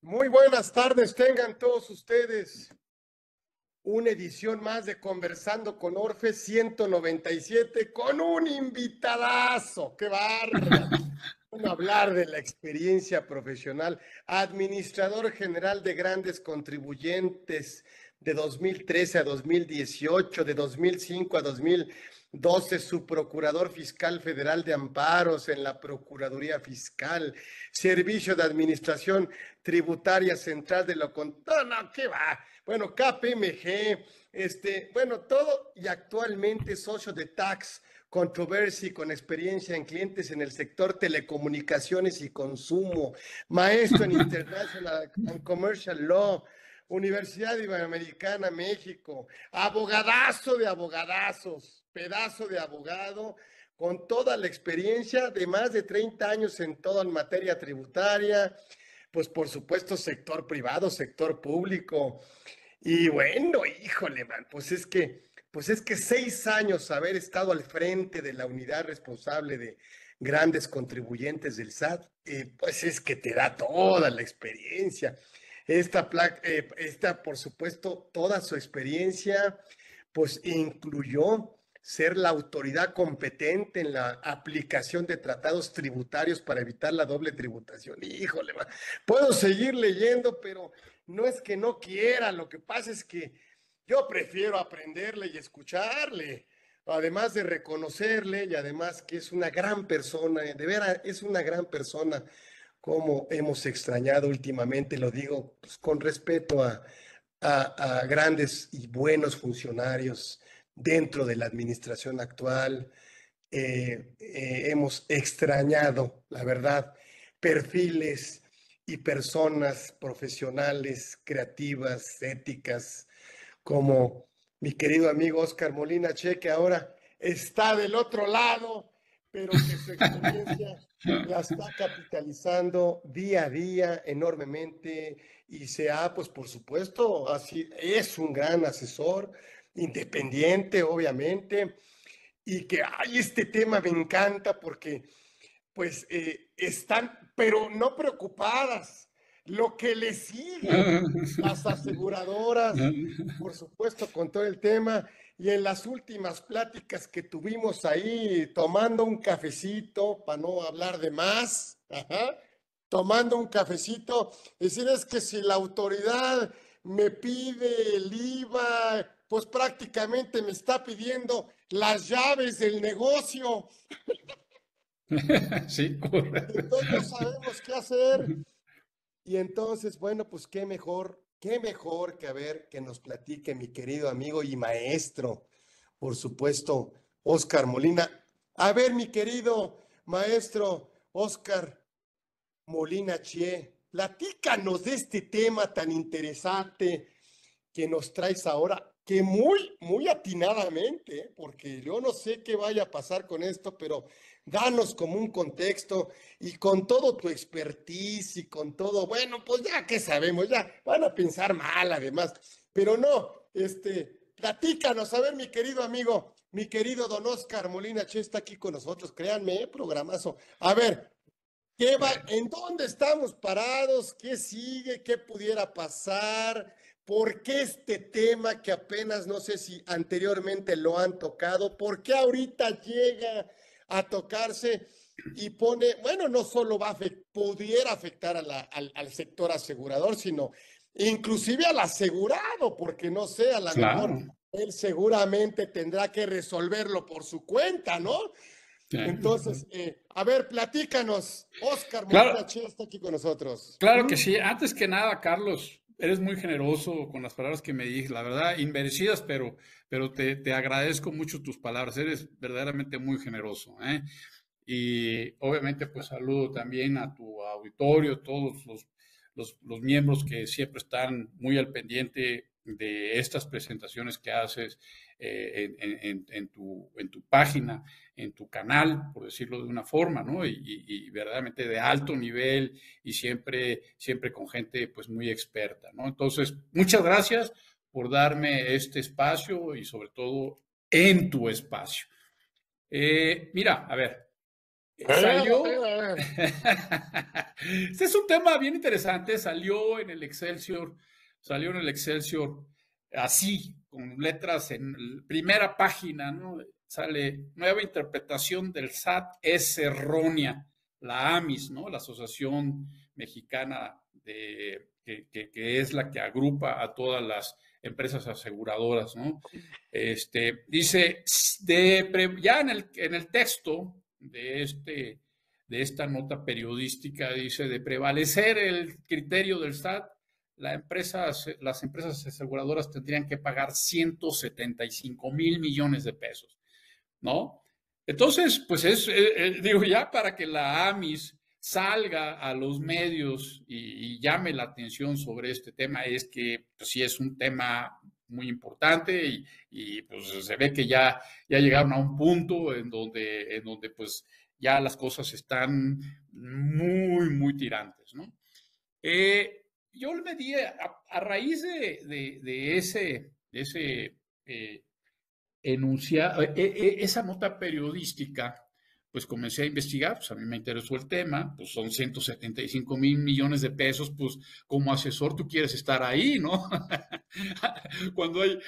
Muy buenas tardes, tengan todos ustedes una edición más de Conversando con Orfe 197 con un invitadazo. ¡Qué bárbaro! Bueno, hablar de la experiencia profesional, administrador general de grandes contribuyentes de 2013 a 2018, de 2005 a 2012, subprocurador fiscal federal de amparos en la Procuraduría Fiscal, Servicio de Administración Tributaria Central de lo Contable. No, ¿qué va? Bueno, KPMG, bueno, todo y actualmente socio de Tax Controversy con experiencia en clientes en el sector telecomunicaciones y consumo, maestro en International and Commercial Law, Universidad Iberoamericana, México, abogadazo de abogadazos, pedazo de abogado, con toda la experiencia de más de 30 años en todo en materia tributaria, pues por supuesto sector privado, sector público. Y bueno, híjole, man, pues es que 6 años haber estado al frente de la unidad responsable de grandes contribuyentes del SAT, pues es que te da toda la experiencia. Esta, por supuesto, toda su experiencia, pues incluyó ser la autoridad competente en la aplicación de tratados tributarios para evitar la doble tributación. Híjole, man, puedo seguir leyendo, pero no es que no quiera, lo que pasa es que yo prefiero aprenderle y escucharle, además de reconocerle y además que es una gran persona, de veras es una gran persona, como hemos extrañado últimamente, lo digo pues, con respeto a grandes y buenos funcionarios dentro de la administración actual. Hemos extrañado, la verdad, perfiles y personas profesionales, creativas, éticas, como mi querido amigo Oscar Molina Che, que ahora está del otro lado, pero que su experiencia la está capitalizando día a día enormemente y se ha, pues por supuesto, así es un gran asesor, independiente, obviamente, y que, ay, este tema me encanta porque pues están, pero no preocupadas. Lo que le sigue, las aseguradoras, por supuesto, con todo el tema, y en las últimas pláticas que tuvimos ahí, tomando un cafecito, para no hablar de más, ajá, tomando un cafecito, decir es que si la autoridad me pide el IVA, pues prácticamente me está pidiendo las llaves del negocio. Sí, correcto. Entonces no sabemos qué hacer. Y entonces, bueno, pues qué mejor que a ver que nos platique mi querido amigo y maestro, por supuesto, Oscar Molina. A ver, mi querido maestro Oscar Molina Chie, platícanos de este tema tan interesante que nos traes ahora, que muy atinadamente, porque yo no sé qué vaya a pasar con esto, pero danos como un contexto y con todo tu expertise y con todo, bueno, pues ya que sabemos, ya van a pensar mal además, pero no, platícanos, a ver, mi querido amigo, mi querido don Oscar Molina Che está aquí con nosotros, créanme, programazo. A ver, ¿qué va? Bueno, ¿En dónde estamos parados? ¿Qué sigue? ¿Qué pudiera pasar? ¿Por qué este tema que apenas no sé si anteriormente lo han tocado? ¿Por qué ahorita llega a tocarse y pone, bueno, no solo pudiera afectar al sector asegurador, sino inclusive al asegurado, porque no sé, a lo mejor claro. él seguramente tendrá que resolverlo por su cuenta, ¿no? Sí. Entonces, a ver, platícanos. Oscar Molina Claro, Che está aquí con nosotros. claro que sí. Antes que nada, Carlos, eres muy generoso con las palabras que me dijiste, la verdad, inmerecidas, pero te agradezco mucho tus palabras. Eres verdaderamente muy generoso, ¿eh? Y obviamente, pues saludo también a tu auditorio, todos los miembros que siempre están muy al pendiente de estas presentaciones que haces en tu página, en tu canal, por decirlo de una forma, ¿no? Y verdaderamente de alto nivel y siempre con gente pues muy experta, ¿no? Entonces, muchas gracias por darme este espacio y sobre todo en tu espacio. Mira, a ver. Salió, este es un tema bien interesante, salió en el Excelsior así, con letras en primera página, ¿no? Sale: nueva interpretación del SAT es errónea. La AMIS, ¿no? La Asociación Mexicana que es la que agrupa a todas las empresas aseguradoras, ¿no? Dice, ya en el texto de esta nota periodística, dice: de prevalecer el criterio del SAT, las empresas aseguradoras tendrían que pagar 175,000 millones de pesos, ¿no? Entonces, pues digo, ya para que la AMIS salga a los medios y llame la atención sobre este tema, es que pues, sí es un tema muy importante y pues se ve que ya llegaron a un punto en donde pues ya las cosas están muy, muy tirantes, ¿no? Yo me di a raíz de ese esa nota periodística, pues comencé a investigar, pues a mí me interesó el tema, pues son 175,000 millones de pesos, pues como asesor tú quieres estar ahí, ¿no? Cuando hay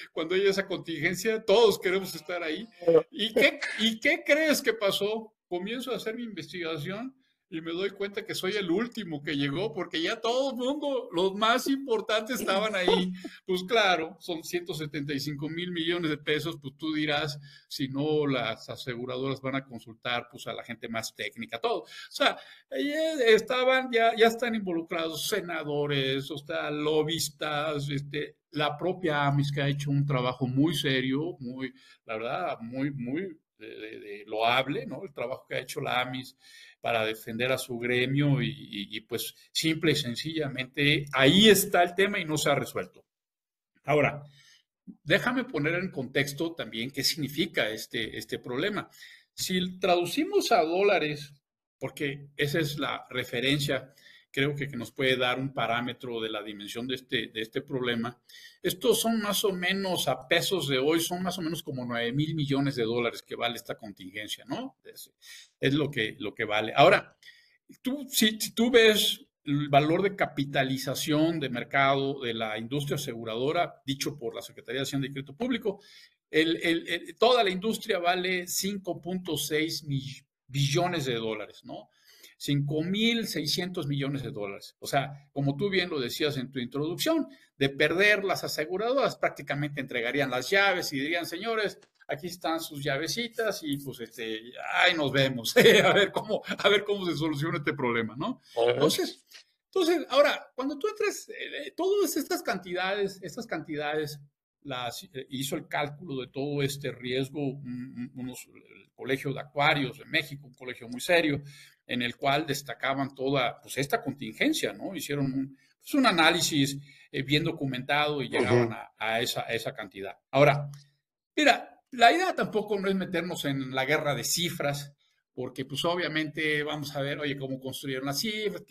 esa contingencia, todos queremos estar ahí. ¿Y qué crees que pasó? Comienzo a hacer mi investigación y me doy cuenta que soy el último que llegó, porque ya todo el mundo, los más importantes estaban ahí. Pues claro, son 175,000 millones de pesos, pues tú dirás, si no, las aseguradoras van a consultar pues a la gente más técnica, todo. O sea, ya están involucrados senadores, o sea, lobistas, la propia AMIS, que ha hecho un trabajo muy serio, muy, la verdad, muy, muy loable, ¿no? El trabajo que ha hecho la AMIS para defender a su gremio y pues simple y sencillamente ahí está el tema y no se ha resuelto. Ahora, déjame poner en contexto también qué significa este problema. Si traducimos a dólares, porque esa es la referencia, creo que nos puede dar un parámetro de la dimensión de este problema. Estos son más o menos, a pesos de hoy, son más o menos como 9,000 millones de dólares que vale esta contingencia, ¿no? Es lo que vale. Ahora, si tú ves el valor de capitalización de mercado de la industria aseguradora, dicho por la Secretaría de Hacienda y Crédito Público, toda la industria vale 5.6 billones de dólares, ¿no? 5,600 millones de dólares. O sea, como tú bien lo decías en tu introducción, de perder las aseguradoras, prácticamente entregarían las llaves y dirían: señores, aquí están sus llavecitas y pues ahí nos vemos, a ver cómo se soluciona este problema, ¿no? Entonces, ahora, cuando tú entres, todas estas cantidades, hizo el cálculo de todo este riesgo, el Colegio de Actuarios de México, un colegio muy serio, en el cual destacaban toda pues, esta contingencia, ¿no? Hicieron un análisis bien documentado y llegaban a esa cantidad. Ahora, mira, la idea tampoco no es meternos en la guerra de cifras, porque pues obviamente vamos a ver, oye, cómo construyeron las cifras.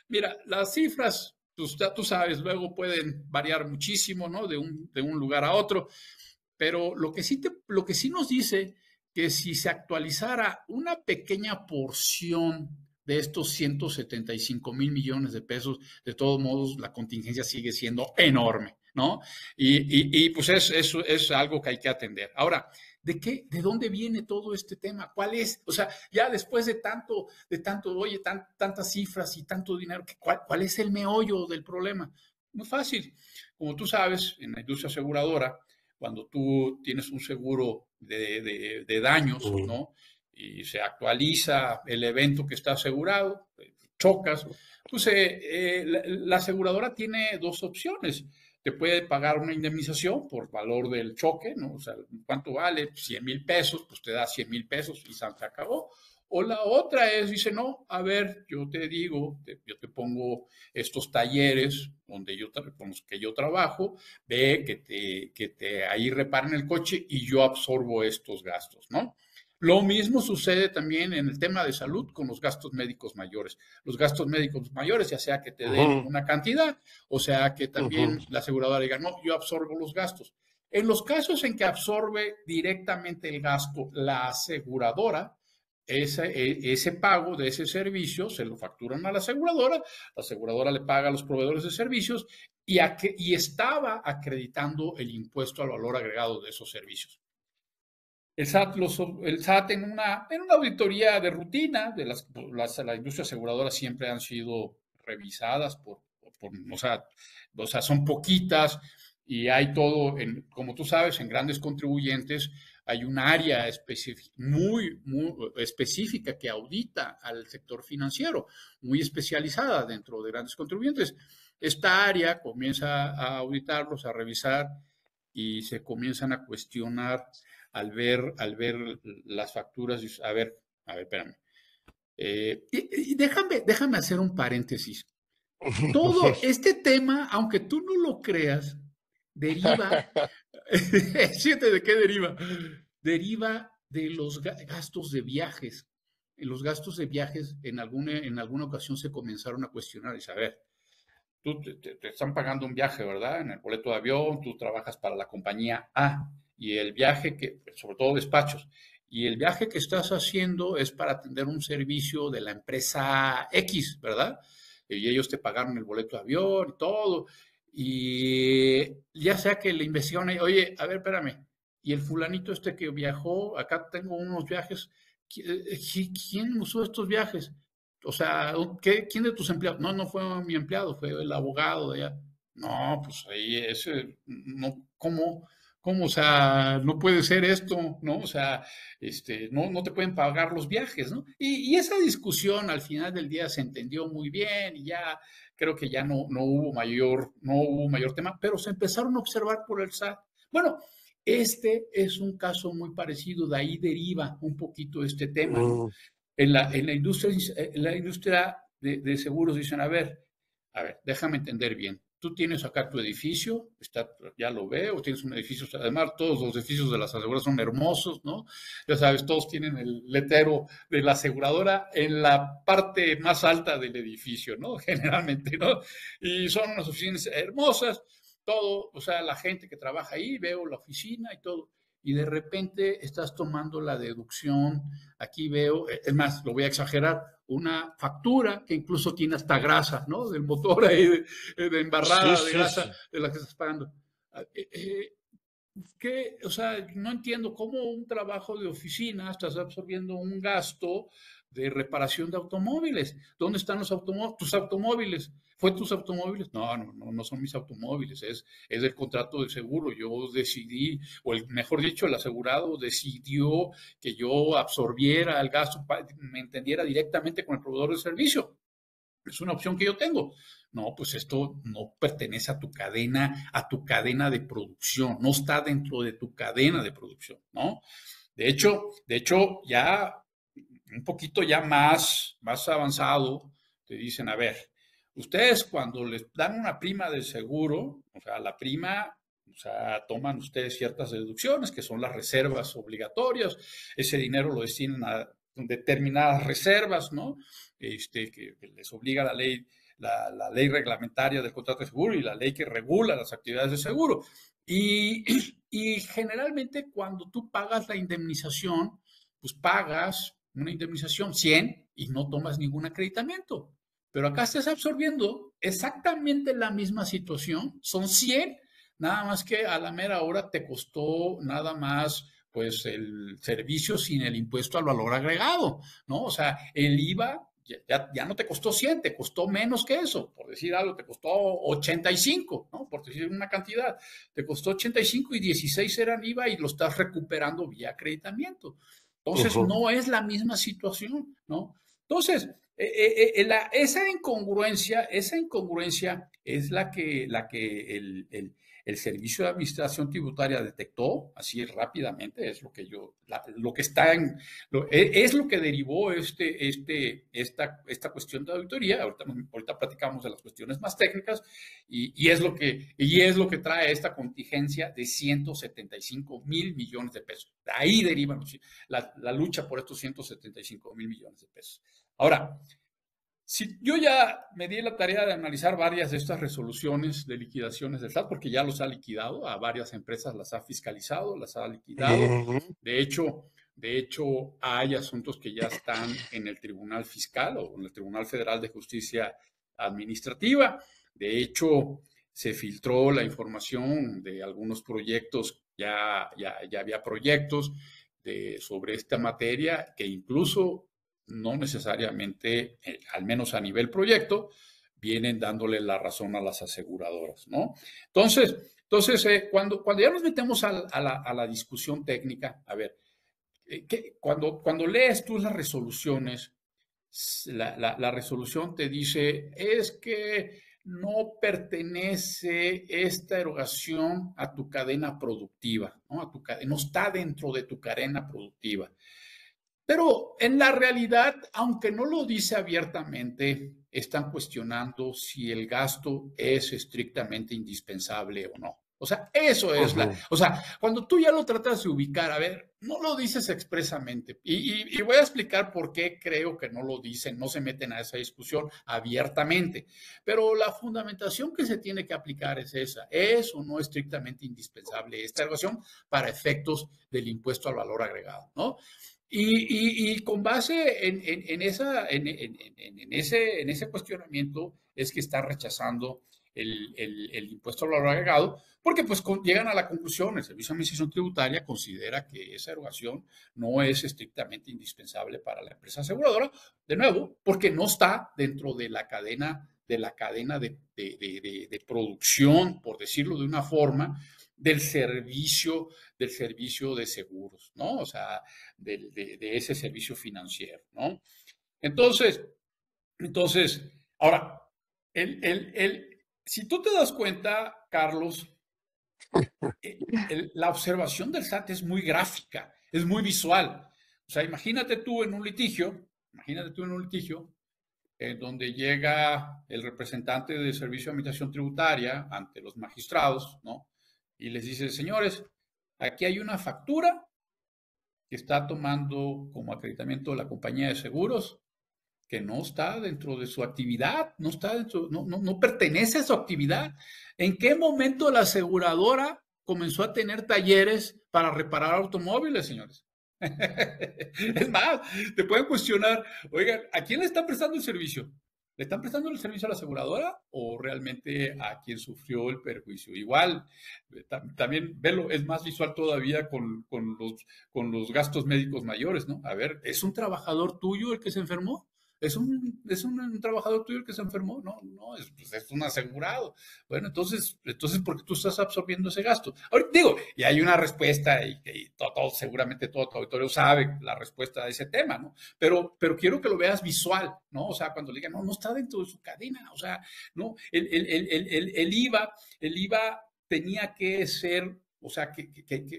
Mira, las cifras, pues tú sabes, luego pueden variar muchísimo, ¿no? De un lugar a otro, pero lo que sí nos dice que si se actualizara una pequeña porción de estos 175,000 millones de pesos, de todos modos la contingencia sigue siendo enorme, ¿no? Y pues eso es algo que hay que atender. Ahora, ¿de dónde viene todo este tema? ¿Cuál es? O sea, ya después de tanto, oye, tantas cifras y tanto dinero, ¿cuál es el meollo del problema? Muy fácil. Como tú sabes, en la industria aseguradora, cuando tú tienes un seguro de daños, ¿no? Y se actualiza el evento que está asegurado, chocas, pues la aseguradora tiene dos opciones. Te puede pagar una indemnización por valor del choque, ¿no? O sea, ¿cuánto vale? 100,000 pesos, pues te da 100,000 pesos y se acabó. O la otra dice: no, a ver, yo te digo, yo te pongo estos talleres con los que yo trabajo, ve que te ahí reparen el coche y yo absorbo estos gastos, ¿no? Lo mismo sucede también en el tema de salud con los gastos médicos mayores. Los gastos médicos mayores, ya sea que te den una cantidad, o sea que también la aseguradora diga: no, yo absorbo los gastos. En los casos en que absorbe directamente el gasto la aseguradora, ese pago de ese servicio se lo facturan a la aseguradora le paga a los proveedores de servicios y estaba acreditando el impuesto al valor agregado de esos servicios. El SAT en una auditoría de rutina, la industria aseguradora siempre han sido revisadas o sea, son poquitas y hay todo, como tú sabes, en grandes contribuyentes hay un área muy específica que audita al sector financiero, muy especializada dentro de grandes contribuyentes. Esta área comienza a auditarlos, a revisar y se comienzan a cuestionar al ver las facturas, a ver, espérame. Y déjame hacer un paréntesis. Todo este tema, aunque tú no lo creas, deriva, fíjate de qué deriva. Deriva de los gastos de viajes. Los gastos de viajes en alguna ocasión se comenzaron a cuestionar y saber. Tú te están pagando un viaje, ¿verdad? En el boleto de avión, tú trabajas para la compañía A y el viaje sobre todo despachos, y el viaje que estás haciendo es para atender un servicio de la empresa X, ¿verdad? Y ellos te pagaron el boleto de avión y todo, y ya sea que le investigan, oye, a ver, espérame, y el fulanito este que viajó, acá tengo unos viajes, ¿quién usó estos viajes? O sea, ¿quién de tus empleados? No, no fue mi empleado, fue el abogado de allá. No, pues ahí ese, no, ¿cómo? O sea, no puede ser esto, ¿no? O sea, no te pueden pagar los viajes, ¿no? Y esa discusión al final del día se entendió muy bien y ya creo que ya no hubo mayor tema, pero se empezaron a observar por el SAT. Bueno, este es un caso muy parecido, de ahí deriva un poquito este tema, ¿no? En la industria de seguros dicen, a ver, déjame entender bien. Tú tienes acá tu edificio, ya lo veo, tienes un edificio, además todos los edificios de las aseguradoras son hermosos, ¿no? Ya sabes, todos tienen el letrero de la aseguradora en la parte más alta del edificio, ¿no? Generalmente, ¿no? Y son unas oficinas hermosas, todo, o sea, la gente que trabaja ahí, veo la oficina y todo, y de repente estás tomando la deducción, aquí veo, es más, lo voy a exagerar, una factura que incluso tiene hasta grasa, ¿no? Del motor ahí, de Sí, embarrada de sí, grasa sí. de la que estás pagando. O sea, no entiendo cómo un trabajo de oficina estás absorbiendo un gasto de reparación de automóviles. ¿Dónde están tus automóviles? ¿Fue tus automóviles? No, no, no, no son mis automóviles, es el contrato de seguro. Yo decidí, mejor dicho, el asegurado decidió que yo absorbiera el gasto, me entendiera directamente con el proveedor de servicio. Es una opción que yo tengo. No, pues esto no pertenece a tu cadena de producción, no está dentro de tu cadena de producción, ¿no? De hecho, ya un poquito ya más avanzado, te dicen, a ver, ustedes cuando les dan una prima del seguro, o sea, la prima, o sea, toman ustedes ciertas deducciones, que son las reservas obligatorias, ese dinero lo destinan a determinadas reservas, ¿no? Que les obliga la ley reglamentaria del contrato de seguro y la ley que regula las actividades de seguro. Y, y generalmente cuando tú pagas la indemnización, pues pagas una indemnización 100 y no tomas ningún acreditamiento. Pero acá estás absorbiendo exactamente la misma situación, son 100, nada más que a la mera hora te costó nada más pues el servicio sin el impuesto al valor agregado, ¿no? O sea, el IVA ya no te costó 100, te costó menos que eso, por decir algo, te costó 85, ¿no? Por decir una cantidad, te costó 85 y 16 eran IVA y lo estás recuperando vía acreditamiento. Entonces, Ujú. no es la misma situación, ¿no? Entonces, esa incongruencia es la que el Servicio de Administración Tributaria detectó así rápidamente, es lo que lo que está es lo que derivó esta cuestión de auditoría. Ahorita platicamos de las cuestiones más técnicas y es lo que trae esta contingencia de 175,000 millones de pesos. De ahí deriva la lucha por estos 175,000 millones de pesos. Ahora, si yo ya me di la tarea de analizar varias de estas resoluciones de liquidaciones del SAT, porque ya los ha liquidado, a varias empresas las ha fiscalizado, las ha liquidado. Ujú. De hecho, De hecho, hay asuntos que ya están en el Tribunal Fiscal o en el Tribunal Federal de Justicia Administrativa. De hecho, se filtró la información de algunos proyectos, ya había proyectos sobre esta materia que incluso no necesariamente, al menos a nivel proyecto, vienen dándole la razón a las aseguradoras, ¿no? Entonces cuando ya nos metemos a la discusión técnica, a ver, cuando lees tú las resoluciones, la resolución te dice, es que no pertenece esta erogación a tu cadena productiva, ¿no? No está dentro de tu cadena productiva. Pero en la realidad, aunque no lo dice abiertamente, están cuestionando si el gasto es estrictamente indispensable o no. O sea, eso es o sea, cuando tú ya lo tratas de ubicar, a ver, no lo dices expresamente. Y voy a explicar por qué creo que no lo dicen, no se meten a esa discusión abiertamente. Pero la fundamentación que se tiene que aplicar es esa. ¿Es o no estrictamente indispensable esta erogación para efectos del impuesto al valor agregado, ¿no? Y con base en ese cuestionamiento es que está rechazando el impuesto al valor agregado, porque pues llegan a la conclusión, el Servicio de Administración Tributaria considera que esa erogación no es estrictamente indispensable para la empresa aseguradora, de nuevo, porque no está dentro de la cadena de producción, por decirlo de una forma, del servicio de seguros, ¿no? O sea, de ese servicio financiero, ¿no? Entonces, ahora, si tú te das cuenta, Carlos, la observación del SAT es muy gráfica, es muy visual. O sea, imagínate tú en un litigio, donde llega el representante del Servicio de Administración Tributaria ante los magistrados, ¿no? Y les dice, señores, aquí hay una factura que está tomando como acreditamiento la compañía de seguros, que no está dentro de su actividad, no pertenece a su actividad. ¿En qué momento la aseguradora comenzó a tener talleres para reparar automóviles, señores? Es más, te pueden cuestionar, oigan, ¿a quién le están prestando el servicio? ¿Le están prestando el servicio a la aseguradora o realmente a quien sufrió el perjuicio? Igual, también velo, es más visual todavía con los gastos médicos mayores, ¿no? A ver, ¿es un trabajador tuyo el que se enfermó? ¿Es un trabajador tuyo el que se enfermó? No, no, es un asegurado. Bueno, entonces, ¿por qué tú estás absorbiendo ese gasto? Ahora, digo, y hay una respuesta, y seguramente todo tu auditorio sabe la respuesta a ese tema, ¿no? Pero quiero que lo veas visual, ¿no? O sea, cuando le digan, no está dentro de su cadena, o sea, no, el IVA tenía que ser, o sea, que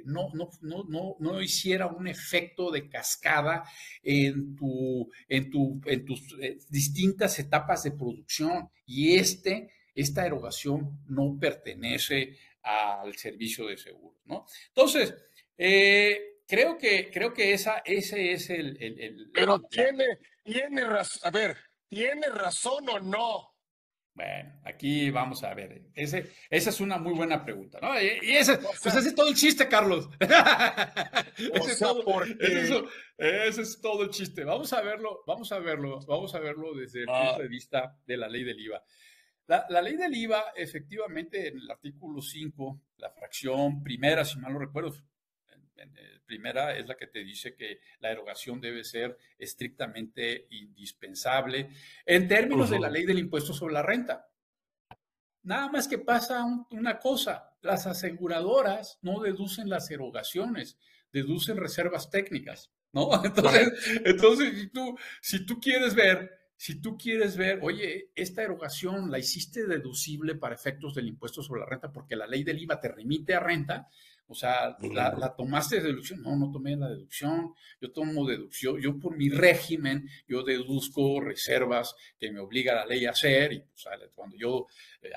no hiciera un efecto de cascada en tus distintas etapas de producción. Y esta erogación no pertenece al servicio de seguros, ¿no? Entonces, creo que ese es Pero tiene razón, a ver, ¿tiene razón o no? Bueno, aquí vamos a ver. Esa es una muy buena pregunta, ¿no? Pues ese es todo el chiste, Carlos. Porque Ese es todo el chiste. Vamos a verlo desde el punto de vista de la ley del IVA. La ley del IVA, efectivamente, en el artículo 5, la fracción primera, si mal no recuerdo, primera es la que te dice que la erogación debe ser estrictamente indispensable en términos de la ley del impuesto sobre la renta. Nada más que pasa una cosa, las aseguradoras no deducen las erogaciones, deducen reservas técnicas, ¿no? Entonces si tú quieres ver, oye, esta erogación la hiciste deducible para efectos del impuesto sobre la renta porque la ley del IVA te remite a renta, o sea, la tomaste de deducción. No tomé la deducción. Yo tomo deducción. Yo por mi régimen, yo deduzco reservas que me obliga la ley a hacer. Y pues, cuando yo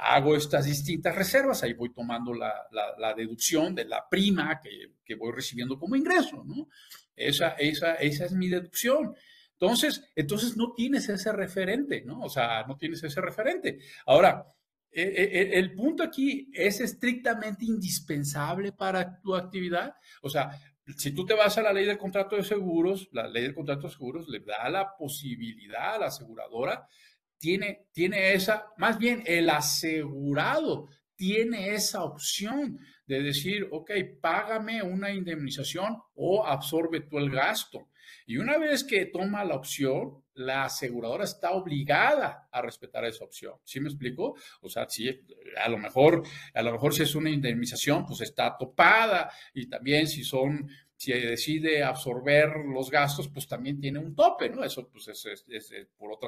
hago estas distintas reservas, ahí voy tomando la deducción de la prima que voy recibiendo como ingreso, ¿no? Esa es mi deducción. Entonces no tienes ese referente, ¿no? O sea, no tienes ese referente. Ahora, el punto aquí es estrictamente indispensable para tu actividad. O sea, si tú te vas a la ley del contrato de seguros, la ley del contrato de seguros le da la posibilidad a la aseguradora, tiene esa, más bien el asegurado tiene esa opción de decir, ok, págame una indemnización o absorbe tú el gasto. Y una vez que toma la opción, la aseguradora está obligada a respetar esa opción. ¿Sí me explico? O sea, si a lo mejor si es una indemnización, pues está topada, y también si decide absorber los gastos, pues también tiene un tope, ¿no? Eso pues es por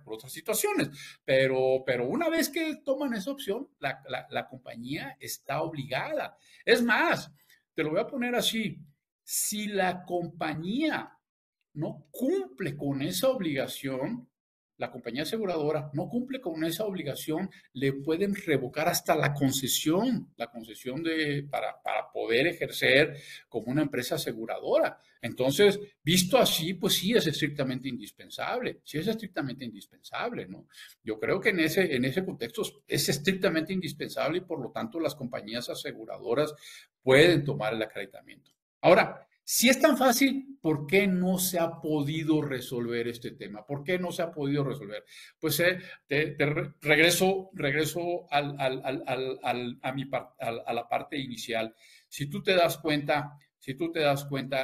por otras situaciones. Pero una vez que toman esa opción, la compañía está obligada. Es más, te lo voy a poner así, si la compañía no cumple con esa obligación, la compañía aseguradora no cumple con esa obligación, le pueden revocar hasta la concesión para poder ejercer como una empresa aseguradora. Entonces, visto así, pues sí es estrictamente indispensable, sí es estrictamente indispensable, ¿no? Yo creo que en ese contexto es estrictamente indispensable y por lo tanto las compañías aseguradoras pueden tomar el acreditamiento. Ahora, si es tan fácil, ¿por qué no se ha podido resolver este tema? ¿Por qué no se ha podido resolver? Pues regreso a la parte inicial. Si tú te das cuenta,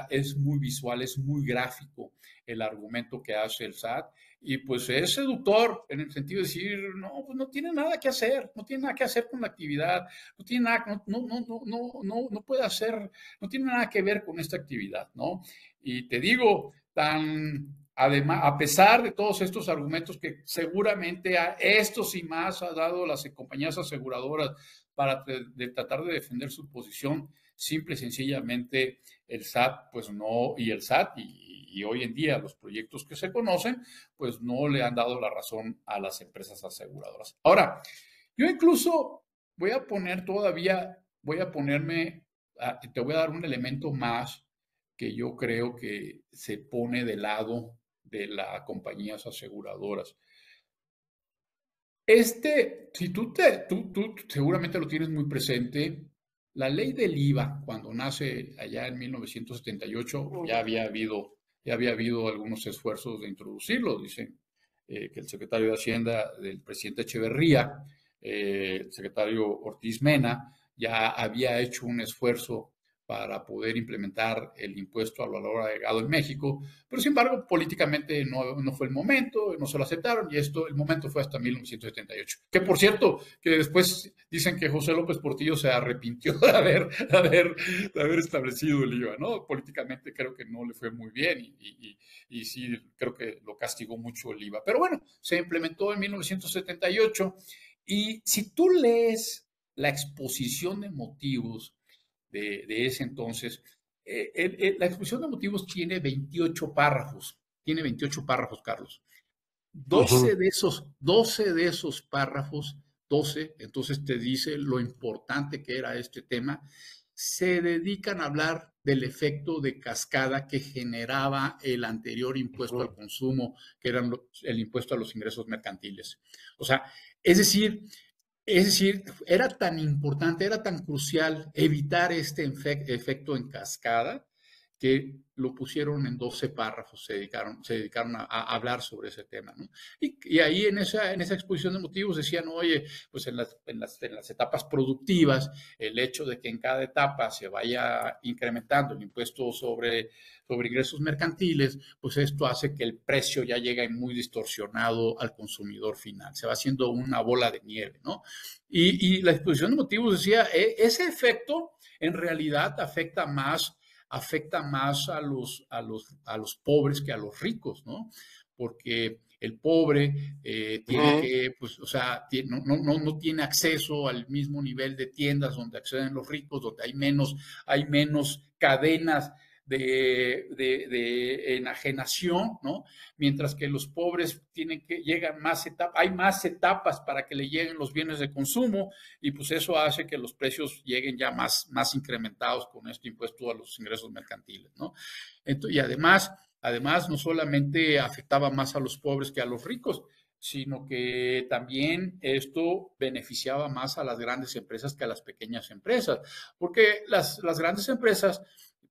es muy visual, es muy gráfico el argumento que hace el SAT y pues es seductor en el sentido de decir, no, pues no tiene nada que hacer, no tiene nada que hacer con la actividad, no tiene nada, no puede hacer, no tiene nada que ver con esta actividad, ¿no? Y te digo, además, a pesar de todos estos argumentos que seguramente a estos y más ha dado las compañías aseguradoras para tratar de defender su posición, simple y sencillamente el SAT, pues no, y el SAT y hoy en día los proyectos que se conocen, pues no le han dado la razón a las empresas aseguradoras. Ahora, yo incluso voy a ponerme, te voy a dar un elemento más que yo creo que se pone de lado de las compañías aseguradoras. Si tú seguramente lo tienes muy presente, la ley del IVA, cuando nace allá en 1978, ya había habido algunos esfuerzos de introducirlo. Dicen que el secretario de Hacienda del presidente Echeverría, el secretario Ortiz Mena, ya había hecho un esfuerzo para poder implementar el impuesto al valor agregado en México, pero sin embargo políticamente no fue el momento, no se lo aceptaron y el momento fue hasta 1978. Que por cierto, que después dicen que José López Portillo se arrepintió de haber establecido el IVA, ¿no? Políticamente creo que no le fue muy bien y sí creo que lo castigó mucho el IVA. Pero bueno, se implementó en 1978 y si tú lees la exposición de motivos de ese entonces. La exposición de motivos tiene 28 párrafos, Carlos. Ujú. 12 de esos párrafos, 12, entonces te dice lo importante que era este tema, se dedican a hablar del efecto de cascada que generaba el anterior impuesto al consumo, que era el impuesto a los ingresos mercantiles. O sea, es decir, es decir, era tan importante, era tan crucial evitar este efecto en cascada que lo pusieron en 12 párrafos, se dedicaron a hablar sobre ese tema, ¿no? Y ahí en esa exposición de motivos decían, oye, pues en las etapas productivas, el hecho de que en cada etapa se vaya incrementando el impuesto sobre ingresos mercantiles, pues esto hace que el precio ya llegue muy distorsionado al consumidor final, se va haciendo una bola de nieve, ¿no? Y la exposición de motivos decía, ese efecto en realidad afecta más a los pobres que a los ricos, ¿no? Porque el pobre tiene que, pues, o sea, no tiene acceso al mismo nivel de tiendas donde acceden los ricos, donde hay menos cadenas de enajenación, ¿no? Mientras que los pobres llegan más etapas, hay más etapas para que le lleguen los bienes de consumo y pues eso hace que los precios lleguen ya más incrementados con este impuesto a los ingresos mercantiles, ¿no? Entonces, y además, no solamente afectaba más a los pobres que a los ricos, sino que también esto beneficiaba más a las grandes empresas que a las pequeñas empresas, porque las grandes empresas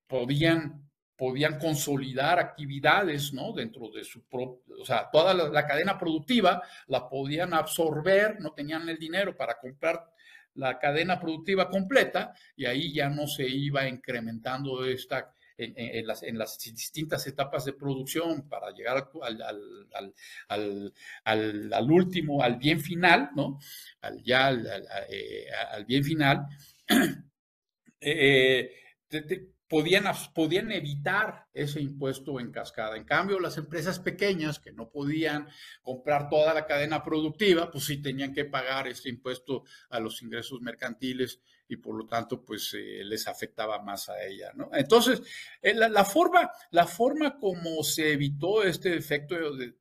podían consolidar actividades, ¿no? Dentro de su propio, o sea, toda la cadena productiva la podían absorber, no tenían el dinero para comprar la cadena productiva completa y ahí ya no se iba incrementando en las distintas etapas de producción para llegar al último, al bien final, ¿no? Al bien final. Podían evitar ese impuesto en cascada. En cambio, las empresas pequeñas que no podían comprar toda la cadena productiva, pues sí tenían que pagar este impuesto a los ingresos mercantiles y por lo tanto, pues les afectaba más a ella, ¿no? Entonces, la forma como se evitó este efecto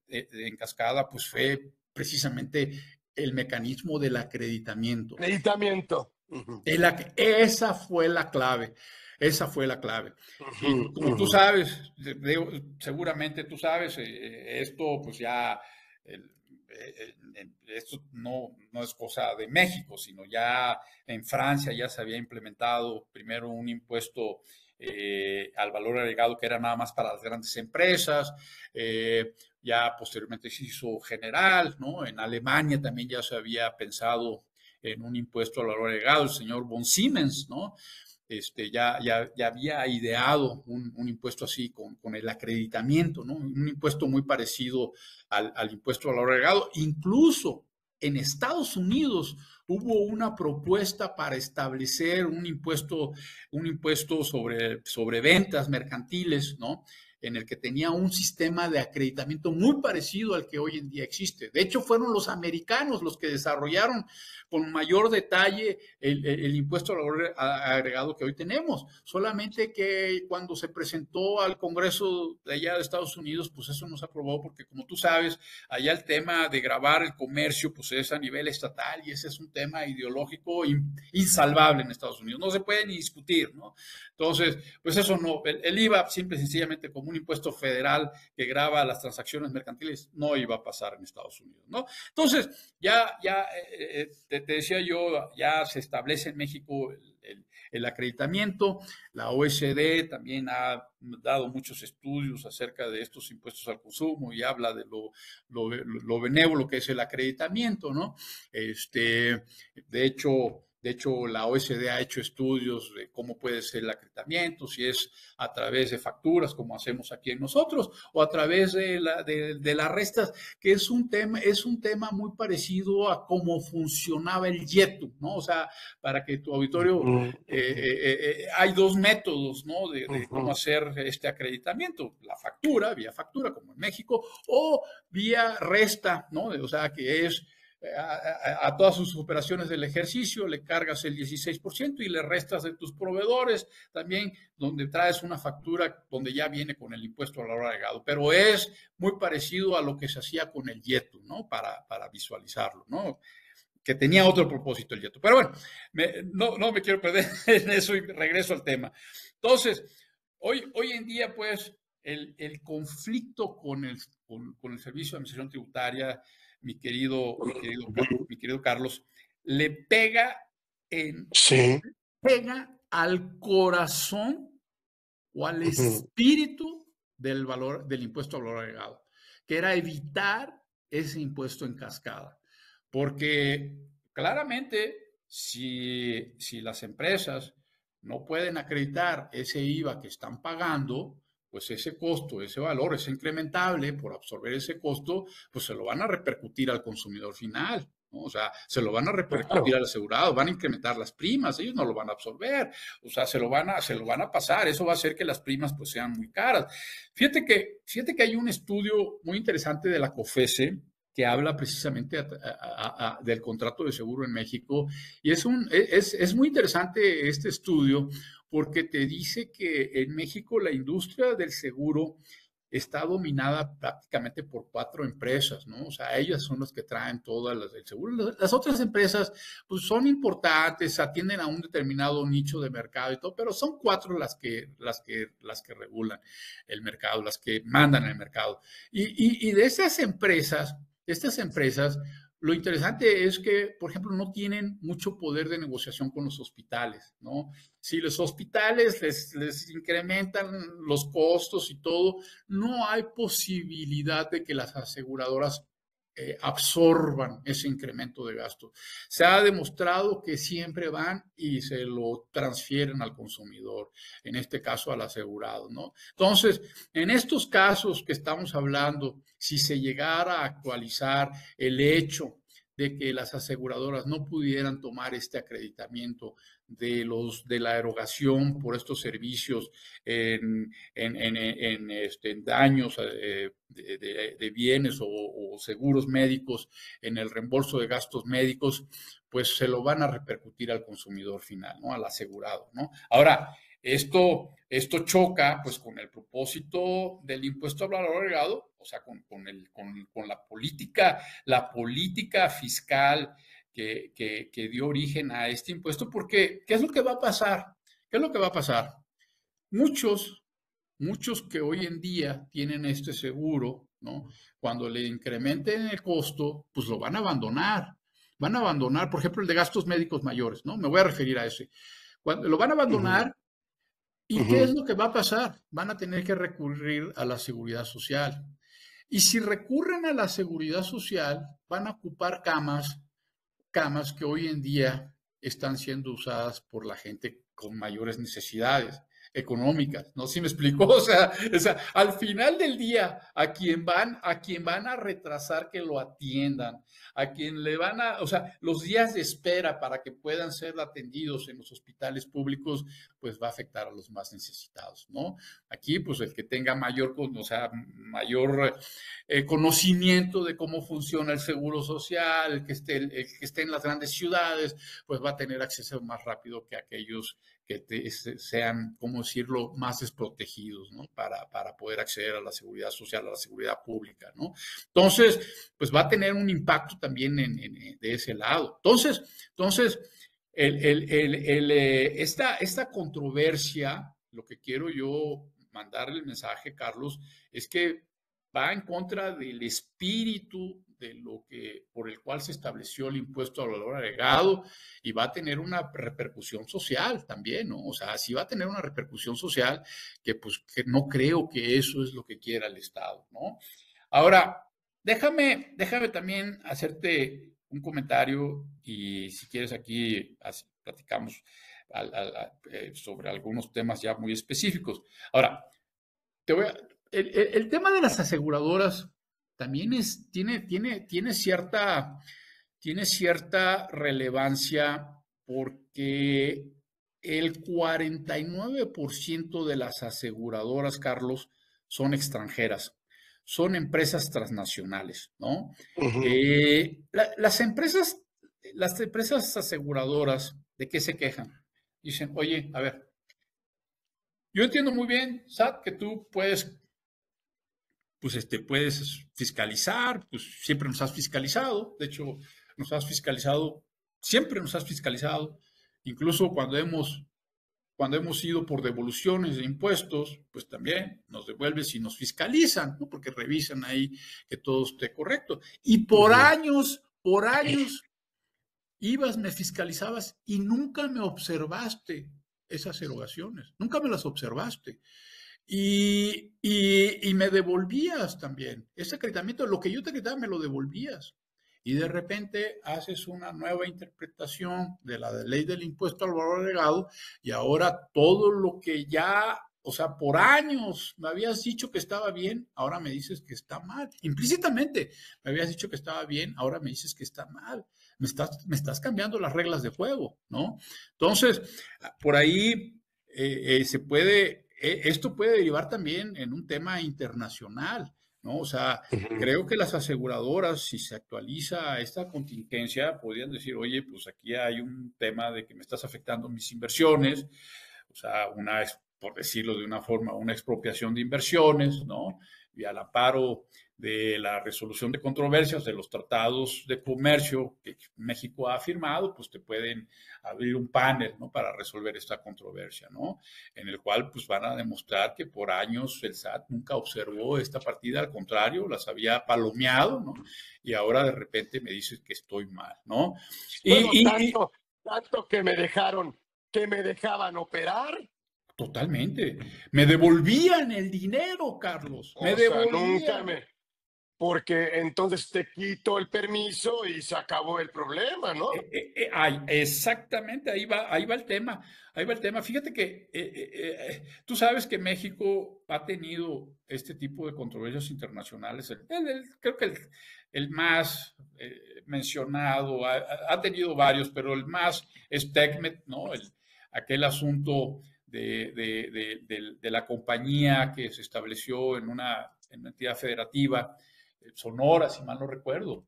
en cascada, pues fue precisamente el mecanismo del acreditamiento. Acreditamiento. Esa fue la clave. Esa fue la clave. Y como tú sabes, seguramente tú sabes, esto pues ya, esto no es cosa de México, sino ya en Francia ya se había implementado primero un impuesto al valor agregado que era nada más para las grandes empresas, ya posteriormente se hizo general, ¿no? En Alemania también ya se había pensado en un impuesto al valor agregado, el señor von Siemens, ¿no? Ya había ideado un impuesto así con el acreditamiento, ¿no? Un impuesto muy parecido al impuesto al valor agregado. Incluso en Estados Unidos hubo una propuesta para establecer un impuesto sobre ventas mercantiles, ¿no? En el que tenía un sistema de acreditamiento muy parecido al que hoy en día existe. De hecho, fueron los americanos los que desarrollaron con mayor detalle el impuesto al valor agregado que hoy tenemos. Solamente que cuando se presentó al Congreso de allá de Estados Unidos, pues eso no se aprobó porque, como tú sabes, allá el tema de gravar el comercio, pues es a nivel estatal y ese es un tema ideológico insalvable en Estados Unidos. No se puede ni discutir, ¿no? Entonces, pues eso no, el IVA simple y sencillamente como un impuesto federal que grava las transacciones mercantiles no iba a pasar en Estados Unidos, ¿no? Entonces, te decía yo, ya se establece en México el acreditamiento. La OECD también ha dado muchos estudios acerca de estos impuestos al consumo y habla de lo benévolo que es el acreditamiento, ¿no? De hecho, la OECD ha hecho estudios de cómo puede ser el acreditamiento, si es a través de facturas, como hacemos aquí en nosotros, o a través de las restas, que es un tema muy parecido a cómo funcionaba el YETU, ¿no? O sea, para que tu auditorio, hay dos métodos, ¿no? De cómo hacer este acreditamiento, la factura, vía factura, como en México, o vía resta, ¿no? O sea, que es a todas sus operaciones del ejercicio le cargas el 16% y le restas de tus proveedores también, donde traes una factura donde ya viene con el impuesto al valor agregado, pero es muy parecido a lo que se hacía con el YETU, ¿no? Para visualizarlo, ¿no? Que tenía otro propósito el YETU. Pero bueno, no me quiero perder en eso y regreso al tema. Entonces, hoy en día, pues, el conflicto con el Servicio de Administración Tributaria, mi querido Carlos, le pega al corazón o al espíritu del impuesto al valor agregado, que era evitar ese impuesto en cascada. Porque claramente, si las empresas no pueden acreditar ese IVA que están pagando, pues ese costo, ese valor es incrementable por absorber ese costo, pues se lo van a repercutir al consumidor final, ¿no? O sea, se lo van a repercutir al asegurado, van a incrementar las primas, ellos no lo van a absorber, o sea, se lo van a pasar, eso va a hacer que las primas pues sean muy caras. Fíjate que hay un estudio muy interesante de la COFESE que habla precisamente del contrato de seguro en México, y es muy interesante este estudio porque te dice que en México la industria del seguro está dominada prácticamente por 4 empresas, ¿no? O sea, ellas son las que traen todas las del seguro. Las otras empresas, pues son importantes, atienden a un determinado nicho de mercado y todo, pero son 4 las que regulan el mercado, las que mandan el mercado. Y de estas empresas, lo interesante es que, por ejemplo, no tienen mucho poder de negociación con los hospitales, ¿no? Si los hospitales les incrementan los costos y todo, no hay posibilidad de que las aseguradoras absorban ese incremento de gasto. Se ha demostrado que siempre van y se lo transfieren al consumidor, en este caso al asegurado, ¿no? Entonces, en estos casos que estamos hablando, si se llegara a actualizar el hecho de que las aseguradoras no pudieran tomar este acreditamiento de la erogación por estos servicios en daños de bienes o seguros médicos, en el reembolso de gastos médicos, pues se lo van a repercutir al consumidor final, ¿no? Al asegurado, ¿no? Ahora, esto choca pues con el propósito del impuesto al valor agregado, o sea, con la política fiscal que dio origen a este impuesto, porque ¿qué es lo que va a pasar? ¿Qué es lo que va a pasar? Muchos, muchos que hoy en día tienen este seguro, ¿no? Cuando le incrementen el costo, pues lo van a abandonar. Van a abandonar, por ejemplo, el de gastos médicos mayores, ¿no? Me voy a referir a ese. Cuando lo van a abandonar, ¿y qué es lo que va a pasar? Van a tener que recurrir a la seguridad social. Y si recurren a la seguridad social, van a ocupar camas que hoy en día están siendo usadas por la gente con mayores necesidades económicas, ¿no? ¿Sí me explico? O sea, al final del día, a quien van a retrasar que lo atiendan, a quien le van a, o sea, los días de espera para que puedan ser atendidos en los hospitales públicos, pues va a afectar a los más necesitados, ¿no? Aquí, pues el que tenga mayor, o sea, mayor conocimiento de cómo funciona el seguro social, el que esté en las grandes ciudades, pues va a tener acceso más rápido que aquellos que sean, ¿cómo decirlo?, más desprotegidos, ¿no? Para poder acceder a la seguridad social, a la seguridad pública, ¿no? Entonces, pues va a tener un impacto también de ese lado. Entonces esta controversia, lo que quiero yo mandarle el mensaje, Carlos, es que va en contra del espíritu de lo que por el cual se estableció el impuesto al valor agregado y va a tener una repercusión social también, ¿no? O sea, sí va a tener una repercusión social que pues que no creo que eso es lo que quiera el Estado, ¿no? Ahora, déjame también hacerte un comentario y si quieres aquí platicamos sobre algunos temas ya muy específicos. Ahora, te voy a, el tema de las aseguradoras también tiene cierta relevancia porque el 49% de las aseguradoras, Carlos, son extranjeras, son empresas transnacionales, ¿no? Las empresas aseguradoras, ¿de qué se quejan? Dicen, oye, a ver, yo entiendo muy bien, SAT, que tú puedes puedes fiscalizar, pues siempre nos has fiscalizado, de hecho, siempre nos has fiscalizado, incluso cuando hemos ido por devoluciones de impuestos, pues también nos devuelves y nos fiscalizan, ¿no? Porque revisan ahí que todo esté correcto. Y por años, ibas, me fiscalizabas y nunca me observaste esas erogaciones, nunca me las observaste. Y me devolvías también. Ese acreditamiento, lo que yo te acreditaba, me lo devolvías. Y de repente haces una nueva interpretación de la ley del impuesto al valor agregado y ahora todo lo que ya, o sea, por años me habías dicho que estaba bien, ahora me dices que está mal. Implícitamente me habías dicho que estaba bien, ahora me dices que está mal. Me estás cambiando las reglas de juego, ¿no? Entonces, por ahí esto puede derivar también en un tema internacional, ¿no? O sea, creo que las aseguradoras, si se actualiza esta contingencia, podrían decir, oye, pues aquí hay un tema de que me estás afectando mis inversiones, o sea, por decirlo de una forma, una expropiación de inversiones, ¿no? Y al amparo de la resolución de controversias de los tratados de comercio que México ha firmado, pues te pueden abrir un panel, ¿no?, para resolver esta controversia, ¿no?, en el cual pues van a demostrar que por años el SAT nunca observó esta partida, al contrario, las había palomeado, ¿no?, y ahora de repente me dices que estoy mal, ¿no? Bueno, tanto que me dejaban operar. Totalmente. Me devolvían el dinero, Carlos. Me O sea, nunca devolvían. me, porque entonces te quito el permiso y se acabó el problema, ¿no? Exactamente, ahí va el tema, ahí va el tema. Fíjate que tú sabes que México ha tenido este tipo de controversias internacionales. Creo que el más mencionado, ha tenido varios, pero el más es TECMEC, ¿no? Aquel asunto de la compañía que se estableció en una entidad federativa, Sonora, si mal no recuerdo,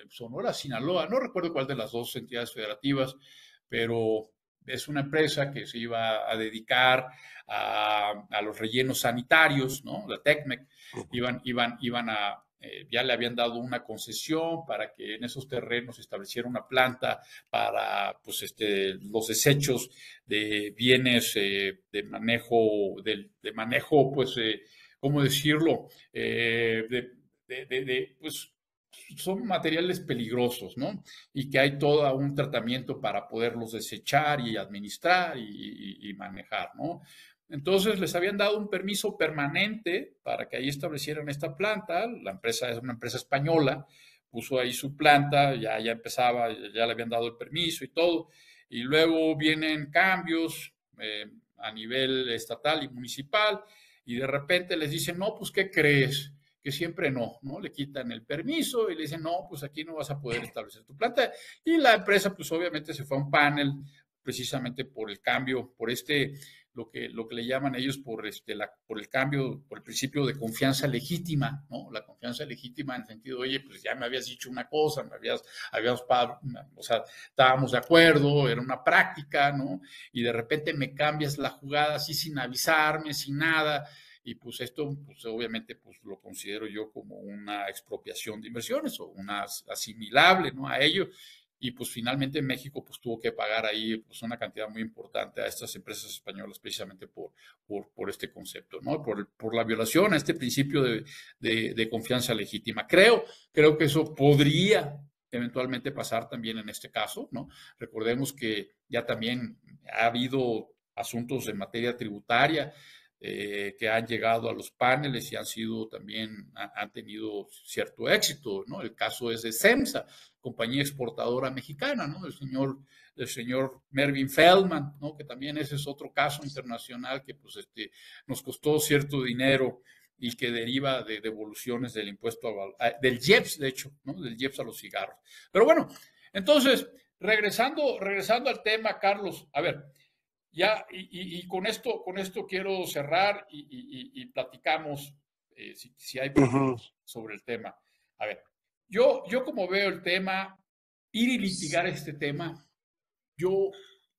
Sonora, Sinaloa, no recuerdo cuál de las dos entidades federativas, pero es una empresa que se iba a dedicar a los rellenos sanitarios, ¿no? La TECMEC, iban a, ya le habían dado una concesión para que en esos terrenos se estableciera una planta para, pues, los desechos de bienes de manejo, pues, ¿cómo decirlo? Pues son materiales peligrosos, ¿no? Y que hay todo un tratamiento para poderlos desechar y administrar y manejar, ¿no? Entonces les habían dado un permiso permanente para que ahí establecieran esta planta. La empresa es una empresa española, puso ahí su planta, ya empezaba, ya le habían dado el permiso y todo. Y luego vienen cambios a nivel estatal y municipal, y de repente les dicen, no, pues, ¿qué crees? Que siempre no, ¿no? Le quitan el permiso y le dicen, no, pues aquí no vas a poder establecer tu planta. Y la empresa, pues obviamente se fue a un panel precisamente por el cambio, por lo que le llaman ellos por el cambio, por el principio de confianza legítima, ¿no? La confianza legítima en el sentido, oye, pues ya me habías dicho una cosa, o sea, estábamos de acuerdo, era una práctica, ¿no? Y de repente me cambias la jugada así sin avisarme, sin nada. Y pues esto, pues obviamente, pues lo considero yo como una expropiación de inversiones o una asimilable, ¿no?, a ello. Y pues finalmente México pues tuvo que pagar ahí pues una cantidad muy importante a estas empresas españolas precisamente por este concepto, ¿no? Por la violación a este principio de confianza legítima. Creo que eso podría eventualmente pasar también en este caso, ¿no? Recordemos que ya también ha habido asuntos en materia tributaria que han llegado a los paneles y han tenido cierto éxito, ¿no? El caso es de CEMSA, compañía exportadora mexicana, ¿no? El señor Mervyn Feldman, ¿no? Que también ese es otro caso internacional que pues nos costó cierto dinero y que deriva de devoluciones del impuesto del IEPS, de hecho, ¿no? Del IEPS a los cigarros. Pero bueno, entonces, regresando al tema, Carlos, a ver, ya, y con esto quiero cerrar y platicamos si hay preguntas sobre el tema. A ver, yo como veo el tema, ir y litigar este tema, yo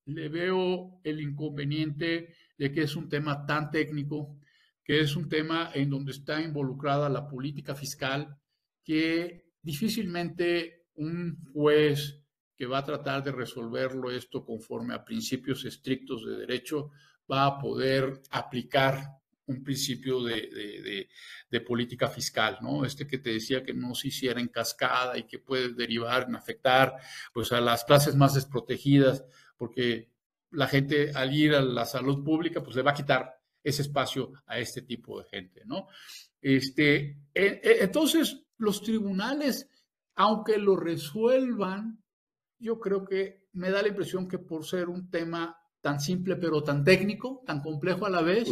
le veo el inconveniente de que es un tema tan técnico, que es un tema en donde está involucrada la política fiscal, que difícilmente un juez que va a tratar de resolverlo esto conforme a principios estrictos de derecho va a poder aplicar un principio de política fiscal, ¿no? Que te decía que no se hiciera en cascada y que puede derivar en afectar pues a las clases más desprotegidas, porque la gente al ir a la salud pública pues le va a quitar ese espacio a este tipo de gente, ¿no? Entonces, los tribunales, aunque lo resuelvan, yo creo que me da la impresión que por ser un tema tan simple pero tan técnico, tan complejo a la vez,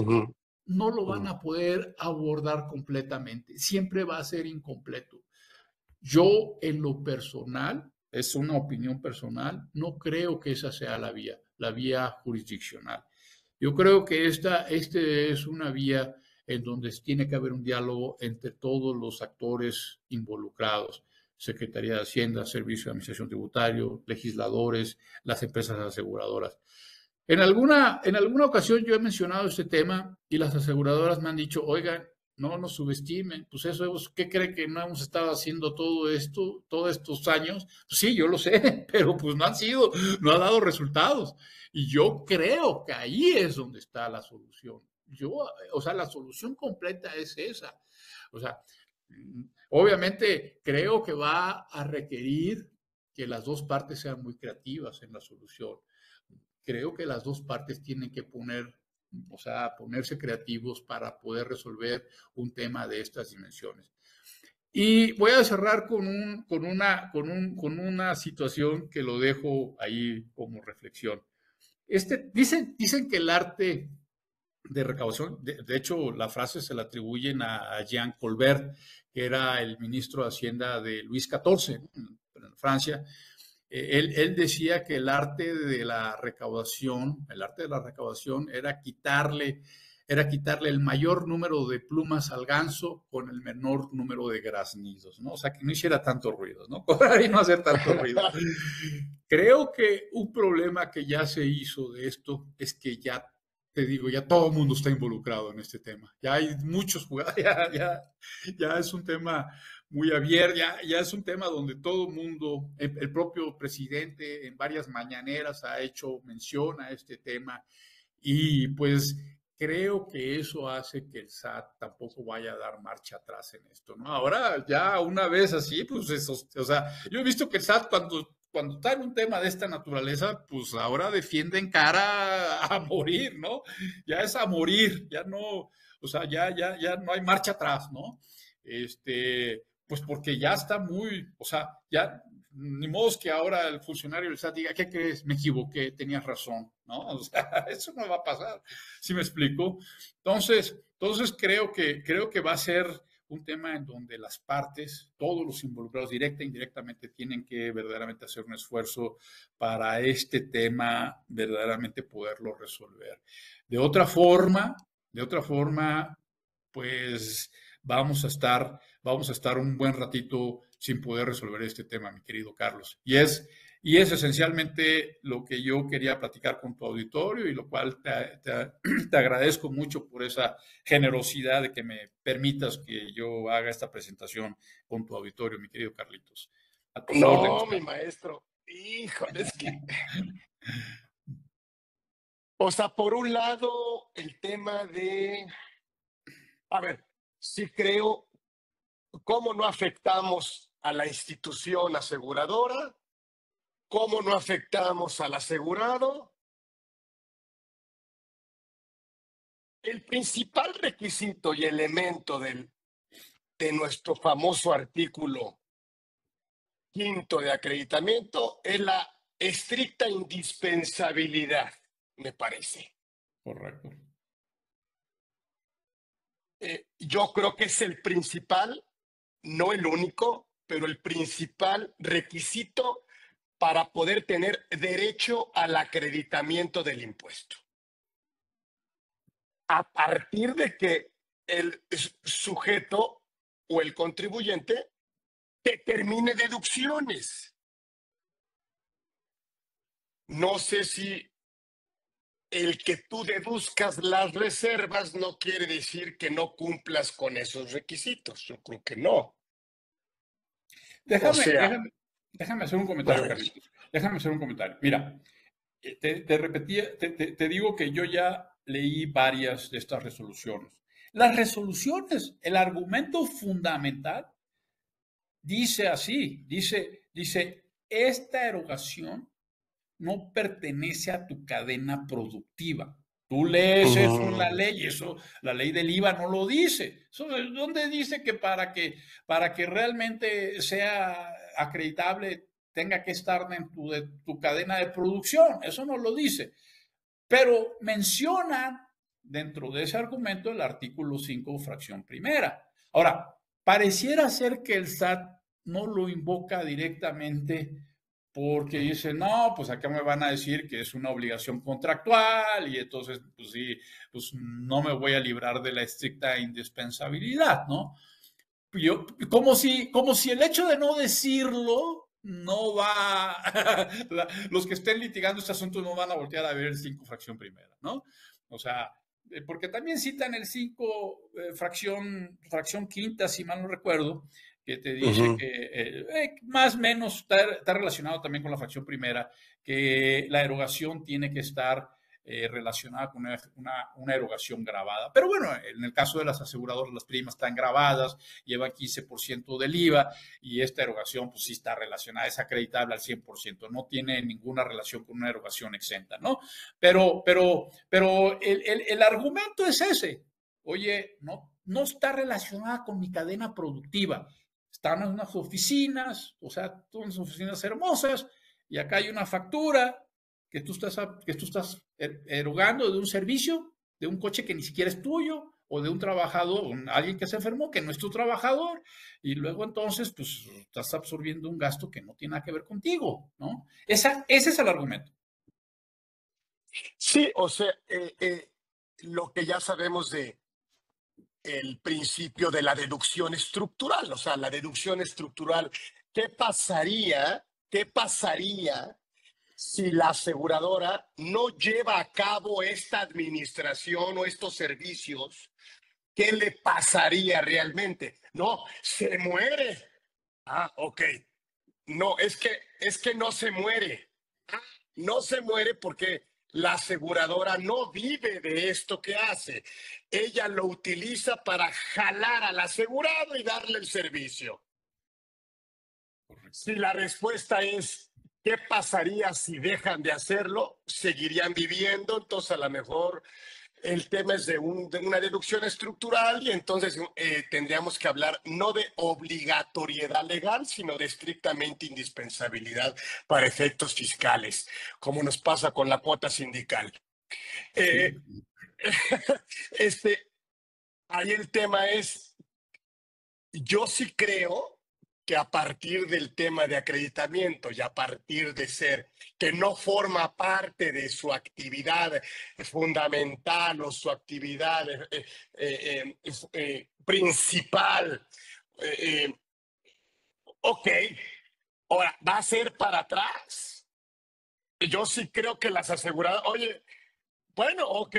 no lo van a poder abordar completamente. Siempre va a ser incompleto. Yo, en lo personal, es una opinión personal, no creo que esa sea la vía jurisdiccional. Yo creo que este es una vía en donde tiene que haber un diálogo entre todos los actores involucrados. Secretaría de Hacienda, Servicio de Administración Tributario, legisladores, las empresas aseguradoras. En alguna ocasión yo he mencionado este tema y las aseguradoras me han dicho, oigan, no nos subestimen, pues eso, ¿qué cree que no hemos estado haciendo todo esto, todos estos años? Pues sí, yo lo sé, pero pues no ha dado resultados. Y yo creo que ahí es donde está la solución. O sea, la solución completa es esa. O sea, obviamente creo que va a requerir que las dos partes sean muy creativas en la solución. Creo que las dos partes tienen que ponerse creativos para poder resolver un tema de estas dimensiones. Y voy a cerrar con una situación que lo dejo ahí como reflexión. Dicen que el arte de recaudación, de hecho la frase se la atribuyen a Jean Colbert, que era el ministro de Hacienda de Luis XIV, en Francia. Él decía que el arte de la recaudación era quitarle el mayor número de plumas al ganso con el menor número de graznidos, ¿no? O sea, que no hiciera tanto ruido, ¿no? Cobrar y no hacer tanto ruido. Creo que un problema que ya se hizo de esto es que ya, te digo, ya todo el mundo está involucrado en este tema. Ya hay muchos jugadores, ya es un tema muy abierto, ya es un tema donde todo el mundo, el propio presidente en varias mañaneras ha hecho mención a este tema y pues creo que eso hace que el SAT tampoco vaya a dar marcha atrás en esto, ¿no? Ahora ya una vez así, pues eso, o sea, yo he visto que el SAT cuando está en un tema de esta naturaleza, pues ahora defienden cara a morir, ¿no? Ya es a morir, ya no, o sea, ya no hay marcha atrás, ¿no? Pues porque ya está muy, o sea, ya ni modo que ahora el funcionario del SAT diga, ¿qué crees? Me equivoqué, tenías razón, ¿no? O sea, eso no va a pasar, ¿sí me explico? Entonces creo que va a ser un tema en donde las partes, todos los involucrados directa e indirectamente, tienen que verdaderamente hacer un esfuerzo para este tema verdaderamente poderlo resolver. De otra forma, pues vamos a estar un buen ratito sin poder resolver este tema, mi querido Carlos. Y es esencialmente lo que yo quería platicar con tu auditorio y lo cual te agradezco mucho por esa generosidad de que me permitas que yo haga esta presentación con tu auditorio, mi querido Carlitos. A tus órdenes, No, mi Carlos. maestro. Híjole, es que, o sea, por un lado, el tema de, a ver, sí creo, cómo no afectamos a la institución aseguradora, cómo no afectamos al asegurado. El principal requisito y elemento de nuestro famoso artículo quinto de acreditamiento es la estricta indispensabilidad, me parece. Correcto. Yo creo que es el principal, no el único, pero el principal requisito para poder tener derecho al acreditamiento del impuesto. A partir de que el sujeto o el contribuyente determine deducciones. No sé si el que tú deduzcas las reservas no quiere decir que no cumplas con esos requisitos. Yo creo que no. O Déjame, sea, déjame, déjame hacer un comentario, Carlitos. Déjame hacer un comentario. Mira, te repetía, te digo que yo ya leí varias de estas resoluciones. Las resoluciones, el argumento fundamental dice así, dice, esta erogación no pertenece a tu cadena productiva. Tú lees eso en la ley y eso, la ley del IVA no lo dice. ¿Dónde dice que para que realmente sea acreditable tenga que estar en tu cadena de producción? Eso no lo dice. Pero mencionan dentro de ese argumento el artículo 5, fracción primera. Ahora, pareciera ser que el SAT no lo invoca directamente porque dice, no, pues acá me van a decir que es una obligación contractual y entonces, pues sí, pues no me voy a librar de la estricta indispensabilidad, ¿no? Como si el hecho de no decirlo no va, los que estén litigando este asunto no van a voltear a ver el 5 fracción primera, ¿no? O sea, porque también citan el 5, fracción quinta, si mal no recuerdo, que te dice Ujú. que más o menos está relacionado también con la fracción primera, que la erogación tiene que estar relacionada con una erogación grabada. Pero bueno, en el caso de las aseguradoras, las primas están grabadas, llevan 15% del IVA y esta erogación pues sí está relacionada, es acreditable al 100%, no tiene ninguna relación con una erogación exenta, ¿no? Pero el argumento es ese. Oye, no está relacionada con mi cadena productiva. Están en unas oficinas, o sea, unas oficinas hermosas, y acá hay una factura que tú estás erogando de un servicio, de un coche que ni siquiera es tuyo, o de un trabajador, alguien que se enfermó, que no es tu trabajador, y luego entonces, pues, estás absorbiendo un gasto que no tiene nada que ver contigo, ¿no? Ese es el argumento. Sí, o sea, lo que ya sabemos de el principio de la deducción estructural, o sea, la deducción estructural, ¿qué pasaría? ¿Qué pasaría si la aseguradora no lleva a cabo esta administración o estos servicios? ¿Qué le pasaría realmente? No, se muere. Ah, ok. No, es que no se muere. No se muere porque la aseguradora no vive de esto que hace. Ella lo utiliza para jalar al asegurado y darle el servicio. Correcto. Si la respuesta es, ¿qué pasaría si dejan de hacerlo? Seguirían viviendo, entonces a lo mejor el tema es de una deducción estructural y entonces tendríamos que hablar no de obligatoriedad legal, sino de estrictamente indispensabilidad para efectos fiscales, como nos pasa con la cuota sindical. Sí, Eh, este, ahí el tema es, yo sí creo que a partir del tema de acreditamiento y a partir de ser que no forma parte de su actividad fundamental o su actividad principal, eh, ok, ahora va a ser para atrás. Yo sí creo que las aseguradoras, oye, bueno, ok,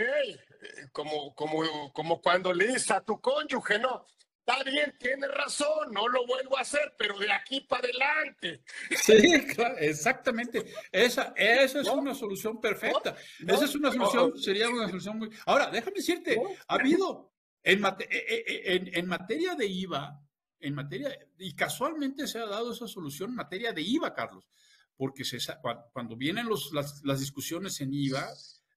como cuando le dices a tu cónyuge, no, está bien, tienes razón, no lo vuelvo a hacer, pero de aquí para adelante, sí, claro, exactamente. Esa es ¿no? una solución ¿No? perfecta. Esa ¿No? es una solución, sería una solución muy... Ahora, déjame decirte, ¿No? ha habido en materia de IVA, y casualmente se ha dado esa solución en materia de IVA, Carlos, porque cuando vienen las discusiones en IVA,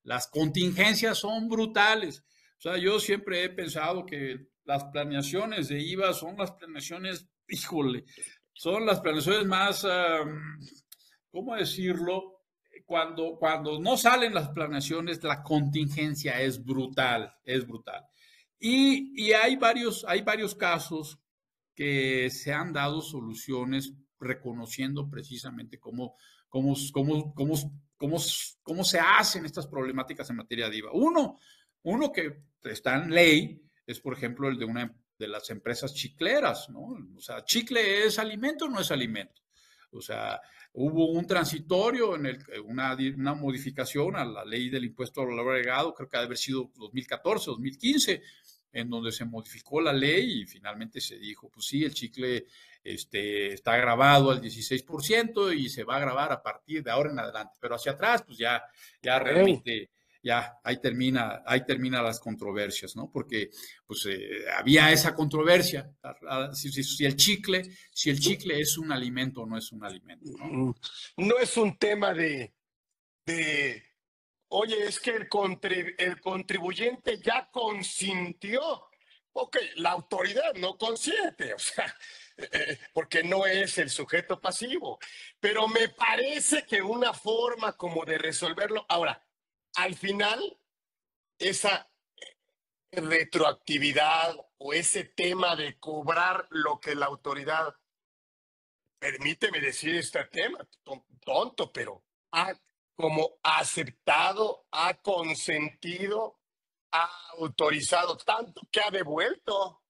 las contingencias son brutales. O sea, yo siempre he pensado que las planeaciones de IVA son las planeaciones, híjole, son las planeaciones más, ¿cómo decirlo? Cuando no salen las planeaciones, la contingencia es brutal, es brutal. Y hay varios casos que se han dado soluciones reconociendo precisamente cómo, cómo, cómo se hacen estas problemáticas en materia de IVA. Uno que está en ley es, por ejemplo, el de una de las empresas chicleras, ¿no? O sea, ¿chicle es alimento o no es alimento? O sea, hubo un transitorio una modificación a la ley del impuesto al valor agregado, creo que ha de haber sido 2014, 2015, en donde se modificó la ley y finalmente se dijo, pues sí, el chicle está grabado al 16% y se va a grabar a partir de ahora en adelante, pero hacia atrás, pues ya Ok. realmente, ya ahí termina las controversias, ¿no? Porque pues había esa controversia, si el chicle es un alimento o no es un alimento, ¿no? No es un tema de oye, es que el contribuyente ya consintió. Ok, la autoridad no consiente, o sea, porque no es el sujeto pasivo. Pero me parece que una forma como de resolverlo, ahora, al final, esa retroactividad o ese tema de cobrar lo que la autoridad, permíteme decir este tema, tonto, pero ha como aceptado, ha consentido, ha autorizado, tanto que ha devuelto.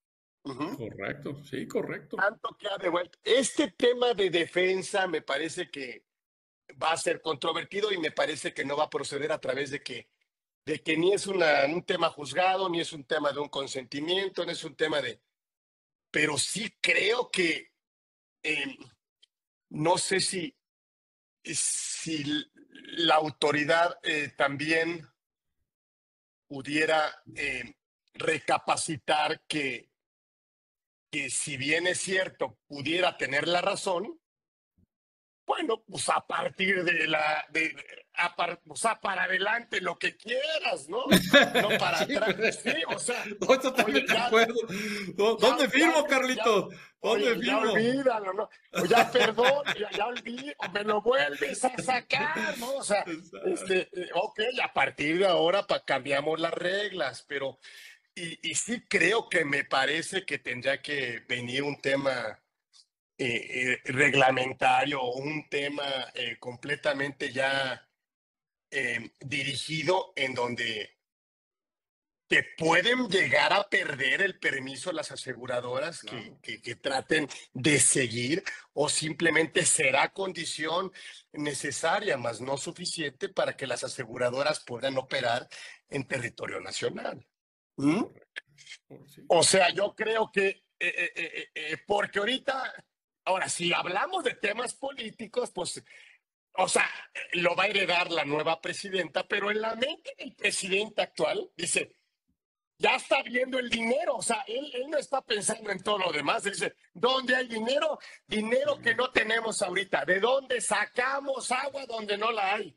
Ujú. Correcto, sí, correcto. Tanto que ha devuelto. Este tema de defensa me parece que va a ser controvertido y me parece que no va a proceder a través de que de que ni es un tema juzgado, ni es un tema de un consentimiento, no es un tema de... Pero sí creo que eh, no sé si la autoridad también pudiera recapacitar que si bien es cierto, pudiera tener la razón, bueno, pues a partir o sea, para adelante lo que quieras, ¿no? No para Sí, atrás. pues, Sí, o sea, estoy oye, totalmente de acuerdo. ¿Dónde firmo, Carlitos? ¿Dónde oye, ya firmo? olvídalo, ¿no? O ya perdón, ya olvídalo, o me lo vuelves a sacar, ¿no? O sea, Exacto. ok, a partir de ahora cambiamos las reglas, pero, y sí creo que me parece que tendría que venir un tema reglamentario, un tema completamente ya dirigido en donde te pueden llegar a perder el permiso las aseguradoras Claro. que traten de seguir, o simplemente será condición necesaria, más no suficiente, para que las aseguradoras puedan operar en territorio nacional. ¿Mm? Correcto. Sí. O sea, yo creo que, porque ahorita, ahora, si hablamos de temas políticos, pues, o sea, lo va a heredar la nueva presidenta, pero en la mente del presidente actual, dice, ya está viendo el dinero, o sea, él no está pensando en todo lo demás, él dice, ¿dónde hay dinero? Dinero que no tenemos ahorita, ¿de dónde sacamos agua donde no la hay?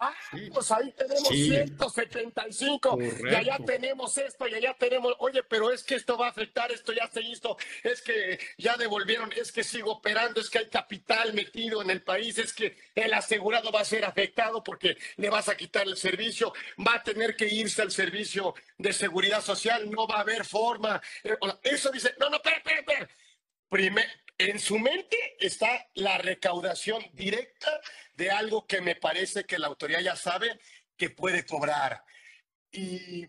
Ah, Sí, pues ahí tenemos sí, 175 y allá correcto. tenemos esto y allá tenemos, oye, pero es que esto va a afectar, esto ya se hizo, es que ya devolvieron, es que sigo operando, es que hay capital metido en el país, es que el asegurado va a ser afectado porque le vas a quitar el servicio, va a tener que irse al servicio de seguridad social, no va a haber forma. Eso dice, no, no, espera. En su mente está la recaudación directa de algo que me parece que la autoridad ya sabe que puede cobrar. Y,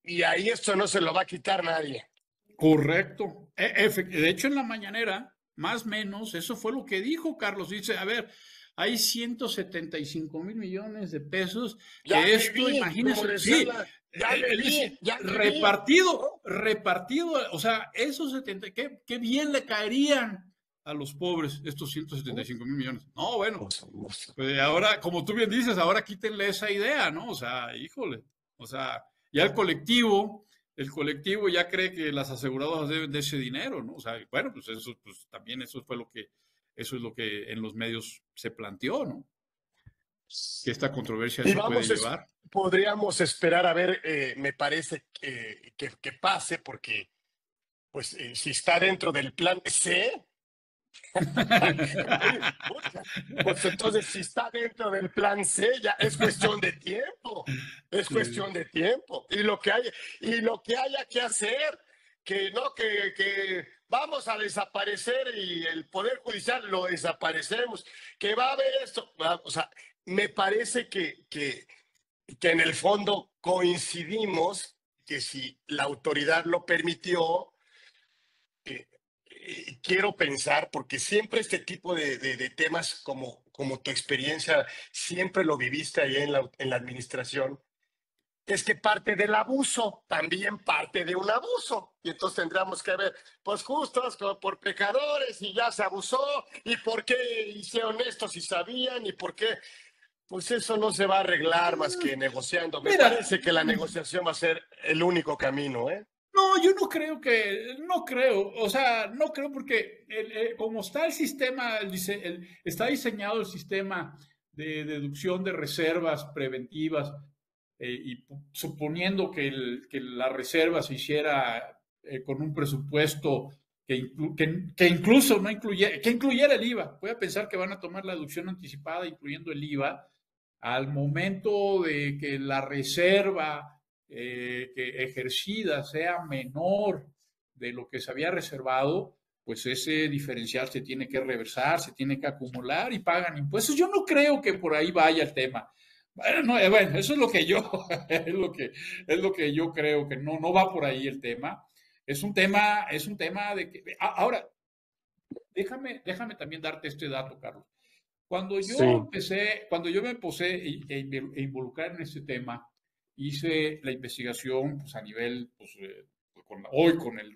y ahí esto no se lo va a quitar nadie. Correcto. De hecho, en la mañanera, más o menos, eso fue lo que dijo Carlos. Dice, a ver, hay 175,000 millones de pesos, Ya que le esto, vi, como imagínense, decía sí, él decía, ya le vi, repartido, ¿no? repartido, o sea, esos 70, qué bien le caerían a los pobres estos 175,000 millones. No, bueno, pues ahora, como tú bien dices, ahora quítenle esa idea, ¿no? O sea, híjole, o sea, ya el colectivo ya cree que las aseguradoras deben de ese dinero, ¿no? O sea, bueno, pues eso, pues también eso es lo que en los medios se planteó, ¿no? Que esta controversia Y se puede llevar. podríamos esperar a ver, me parece que pase, porque pues si está dentro del plan C, pues entonces si está dentro del plan C, ya es cuestión de tiempo, es Sí. cuestión de tiempo. Y lo que haya que hacer, que no, que vamos a desaparecer y el Poder Judicial lo desaparecemos, que va a haber esto, o sea, me parece que en el fondo coincidimos que si la autoridad lo permitió, eh, quiero pensar, porque siempre este tipo de temas, como tu experiencia, siempre lo viviste ahí en la administración, es que parte del abuso, también parte de un abuso. Y entonces tendríamos que ver, pues justos como por pecadores, y ya se abusó, y por qué hicieron esto si sabían, y por qué. Pues eso no se va a arreglar más que negociando. Me Mira, parece que la negociación va a ser el único camino, ¿eh? no, yo no creo, o sea, no creo porque como está el sistema, está diseñado el sistema de deducción de reservas preventivas, suponiendo que la reserva se hiciera con un presupuesto que incluso no que incluyera el IVA. Voy a pensar que van a tomar la deducción anticipada incluyendo el IVA al momento de que la reserva que ejercida sea menor de lo que se había reservado, pues ese diferencial se tiene que reversar, se tiene que acumular y pagan impuestos. Yo no creo que por ahí vaya el tema. Bueno, no, bueno, eso es lo que yo, es lo que yo creo, que no va por ahí el tema. Es un tema de que, ahora, déjame también darte este dato, Carlos. Sí. Cuando yo me puse a involucrar en este tema, hice la investigación pues, a nivel, pues, hoy con el,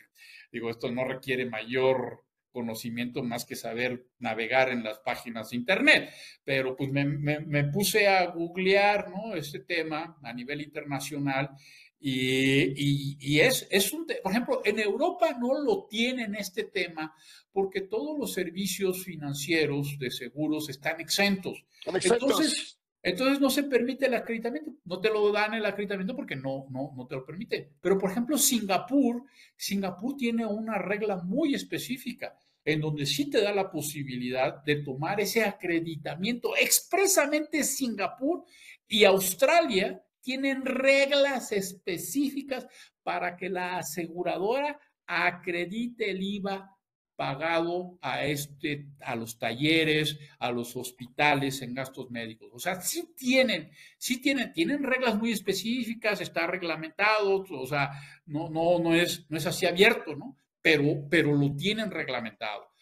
digo, esto no requiere mayor conocimiento más que saber navegar en las páginas de internet, pero pues me puse a googlear, ¿no? Este tema a nivel internacional y es un, por ejemplo, en Europa no lo tienen este tema porque todos los servicios financieros de seguros están exentos. Son Entonces, exentos. entonces no se permite el acreditamiento, no te lo dan el acreditamiento porque no te lo permite. Pero por ejemplo, Singapur tiene una regla muy específica en donde sí te da la posibilidad de tomar ese acreditamiento. Expresamente Singapur y Australia tienen reglas específicas para que la aseguradora acredite el IVA pagado a los talleres, a los hospitales en gastos médicos. O sea, tienen reglas muy específicas, está reglamentado, o sea, no es así abierto, ¿no? Pero lo tienen reglamentado.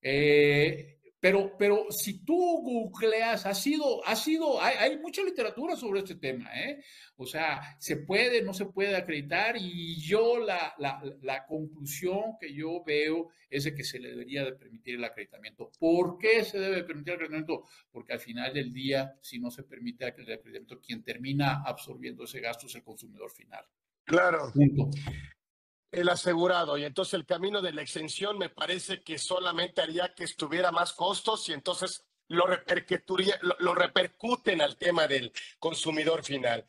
Pero si tú googleas, hay mucha literatura sobre este tema, ¿eh? O sea, se puede, no se puede acreditar y yo la conclusión que yo veo es de que se le debería de permitir el acreditamiento. ¿Por qué se debe permitir el acreditamiento? Porque al final del día, si no se permite el acreditamiento, quien termina absorbiendo ese gasto es el consumidor final. Claro. Punto. El asegurado. Y entonces el camino de la exención me parece que solamente haría que estuviera más costos y entonces lo repercuten al tema del consumidor final.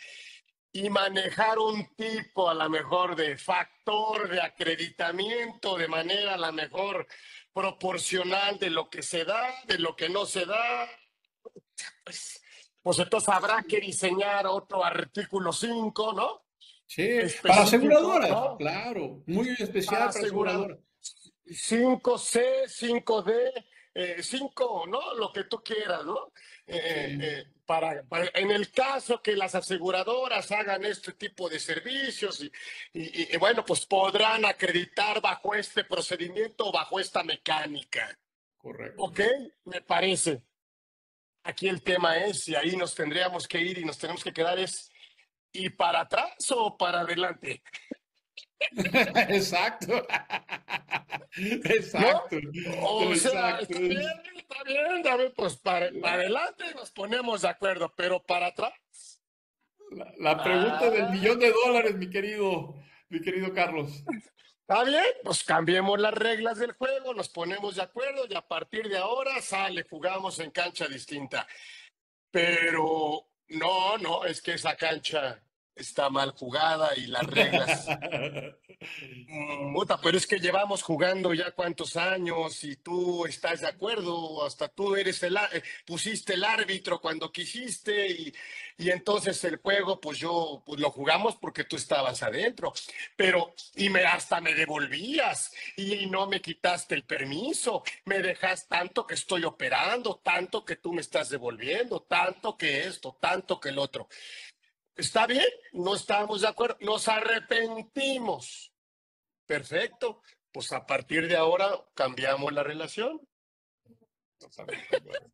Y manejar un tipo a lo mejor de factor de acreditamiento de manera a lo mejor proporcional de lo que se da, de lo que no se da, pues entonces habrá que diseñar otro artículo 5, ¿no? Sí, para Específico, aseguradoras, ¿no? claro, muy Para especial para asegurar aseguradoras. 5C, 5D, 5, ¿no? Lo que tú quieras, ¿no? Sí, En el caso que las aseguradoras hagan este tipo de servicios bueno, pues podrán acreditar bajo este procedimiento o bajo esta mecánica. correcto. ¿Ok? Me parece. Aquí el tema es, y ahí nos tendríamos que ir y nos tenemos que quedar es, ¿y para atrás o para adelante? Exacto. ¿No? Exacto. O sea, Exacto. está bien, pues para La, adelante nos ponemos de acuerdo, pero para atrás. la pregunta del Ah, $1.000.000, mi querido Carlos. está bien, pues cambiemos las reglas del juego, nos ponemos de acuerdo y a partir de ahora sale, jugamos en cancha distinta. Pero no, es que esa cancha está mal jugada y las reglas. Puta, pero es que llevamos jugando ya cuántos años y tú estás de acuerdo, hasta tú eres pusiste el árbitro cuando quisiste y entonces el juego, pues yo, pues lo jugamos porque tú estabas adentro, pero hasta me devolvías y no me quitaste el permiso, me dejas tanto que estoy operando, tanto que tú me estás devolviendo, tanto que esto, tanto que el otro. ¿Está bien? No estamos de acuerdo, nos arrepentimos. Perfecto. Pues a partir de ahora cambiamos la relación. Totalmente de acuerdo.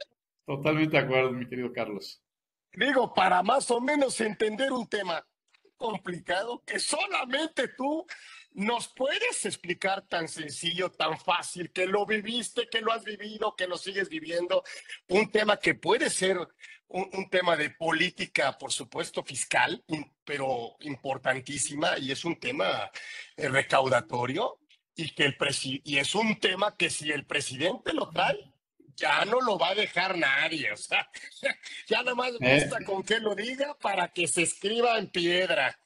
Totalmente de acuerdo, mi querido Carlos. Digo, para más o menos entender un tema complicado que solamente tú nos puedes explicar tan sencillo, tan fácil, que lo viviste, que lo has vivido, que lo sigues viviendo. Un tema que puede ser un tema de política, por supuesto, fiscal, pero importantísima, y es un tema recaudatorio, y es un tema que si el presidente lo trae, ya no lo va a dejar nadie. O sea, ya nada más basta Eh, con que lo diga para que se escriba en piedra.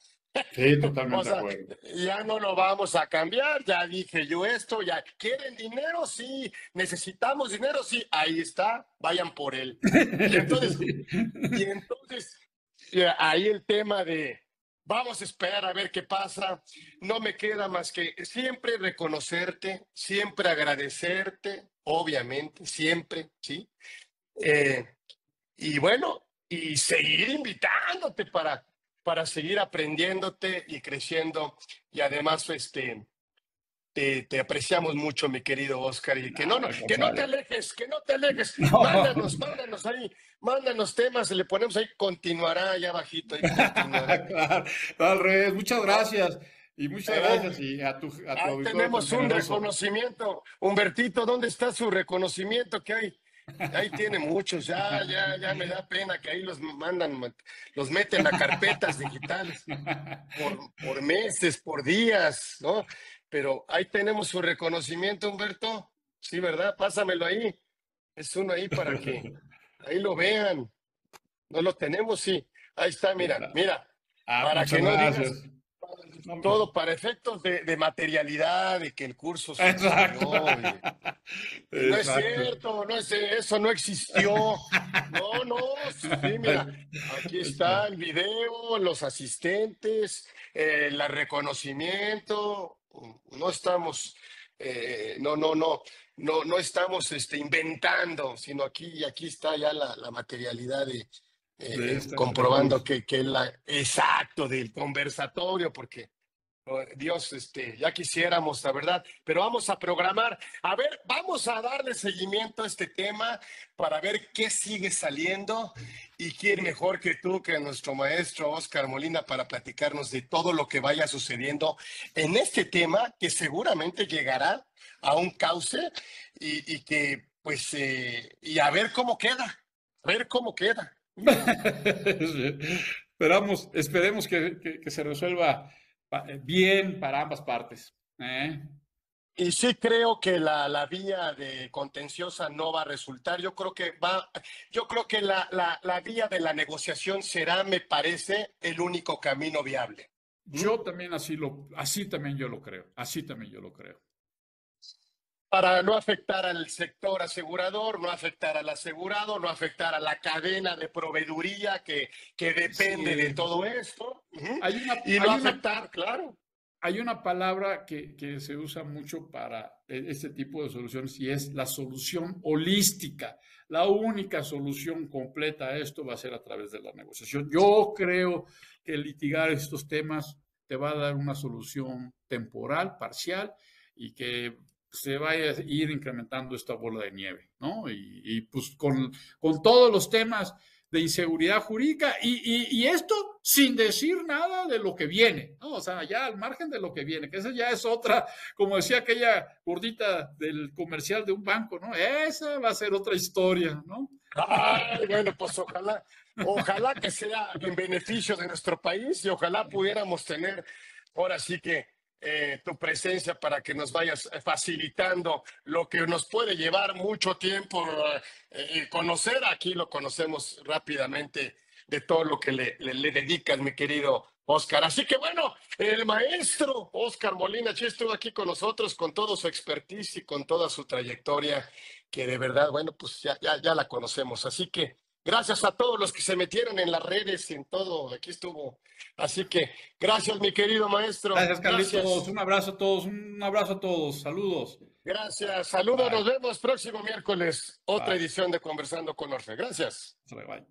sí, O totalmente de sea, acuerdo. ya no lo vamos a cambiar, ya dije yo esto, ya quieren dinero, sí, necesitamos dinero, sí, ahí está, vayan por él. Y entonces, y entonces, ahí el tema de vamos a esperar a ver qué pasa, no me queda más que siempre reconocerte, siempre agradecerte, obviamente, siempre, ¿sí? Eh, y bueno, y seguir invitándote para seguir aprendiéndote y creciendo y además, te apreciamos mucho, mi querido Oscar, y No, al que no te contrario. alejes, que no te alejes. No. Mándanos ahí, mándanos temas, y le ponemos ahí, continuará allá abajito, ahí continuará. Claro, no, al revés. Muchas ¿No? gracias. Y muchas ¿Eh? gracias y a tu Ahí auditorio tan tenemos un generoso. reconocimiento. Humbertito, ¿dónde está su reconocimiento que hay? Ahí tiene muchos, ya me da pena que ahí los mandan, los meten a carpetas digitales por meses, por días, ¿no? Pero ahí tenemos su reconocimiento, Humberto. Sí, ¿verdad? Pásamelo ahí. Es uno ahí para que ahí lo vean. No lo tenemos, sí. Ahí está, Sí, mira, claro. mira. Ah, Para muchas que no digas gracias. No, hombre. todo para efectos de materialidad, de que el curso Exacto. sucedió. Y no es Exacto. cierto, eso no existió. No, no, sí, mira, aquí está el video, los asistentes, el reconocimiento. No estamos, no estamos inventando, sino aquí está ya la materialidad de Del comprobando curso. que la exacto del conversatorio, porque Dios, ya quisiéramos, la verdad, pero vamos a programar. A ver, vamos a darle seguimiento a este tema para ver qué sigue saliendo y quién mejor que tú, que nuestro maestro Oscar Molina, para platicarnos de todo lo que vaya sucediendo en este tema que seguramente llegará a un cauce y que, pues, y a ver cómo queda, a ver cómo queda. Sí. Esperemos que se resuelva bien para ambas partes. ¿Eh? Y sí creo que la vía de contenciosa no va a resultar. Yo creo que la vía de la negociación será, me parece, el único camino viable. ¿Mm? Yo también así también yo lo creo. Así también yo lo creo. Para no afectar al sector asegurador, no afectar al asegurado, no afectar a la cadena de proveeduría que depende de Sí, todo esto. Ujú. hay una, Y no hay una afectar, claro. Hay una palabra que se usa mucho para este tipo de soluciones y es la solución holística. La única solución completa a esto va a ser a través de la negociación. Yo creo que litigar estos temas te va a dar una solución temporal, parcial, y que se vaya a ir incrementando esta bola de nieve, ¿no? Y pues con todos los temas de inseguridad jurídica y esto sin decir nada de lo que viene, ¿no? O sea, ya al margen de lo que viene, que esa ya es otra, como decía aquella gordita del comercial de un banco, ¿no? Esa va a ser otra historia, ¿no? Ay, bueno, pues ojalá que sea en beneficio de nuestro país y ojalá pudiéramos tener ahora sí que tu presencia para que nos vayas facilitando lo que nos puede llevar mucho tiempo conocer. Aquí lo conocemos rápidamente de todo lo que le dedicas, mi querido Oscar. Así que bueno, el maestro Oscar Molina sí estuvo aquí con nosotros con todo su expertise y con toda su trayectoria que de verdad, bueno, pues ya la conocemos. Así que gracias a todos los que se metieron en las redes y en todo, aquí estuvo. Así que gracias, mi querido maestro. Gracias, Carlitos. Gracias. Un abrazo a todos. Un abrazo a todos. Saludos. Gracias. Saludos. Bye. Nos vemos próximo miércoles. Otra Bye. edición de Conversando con Orfe. Gracias. Bye.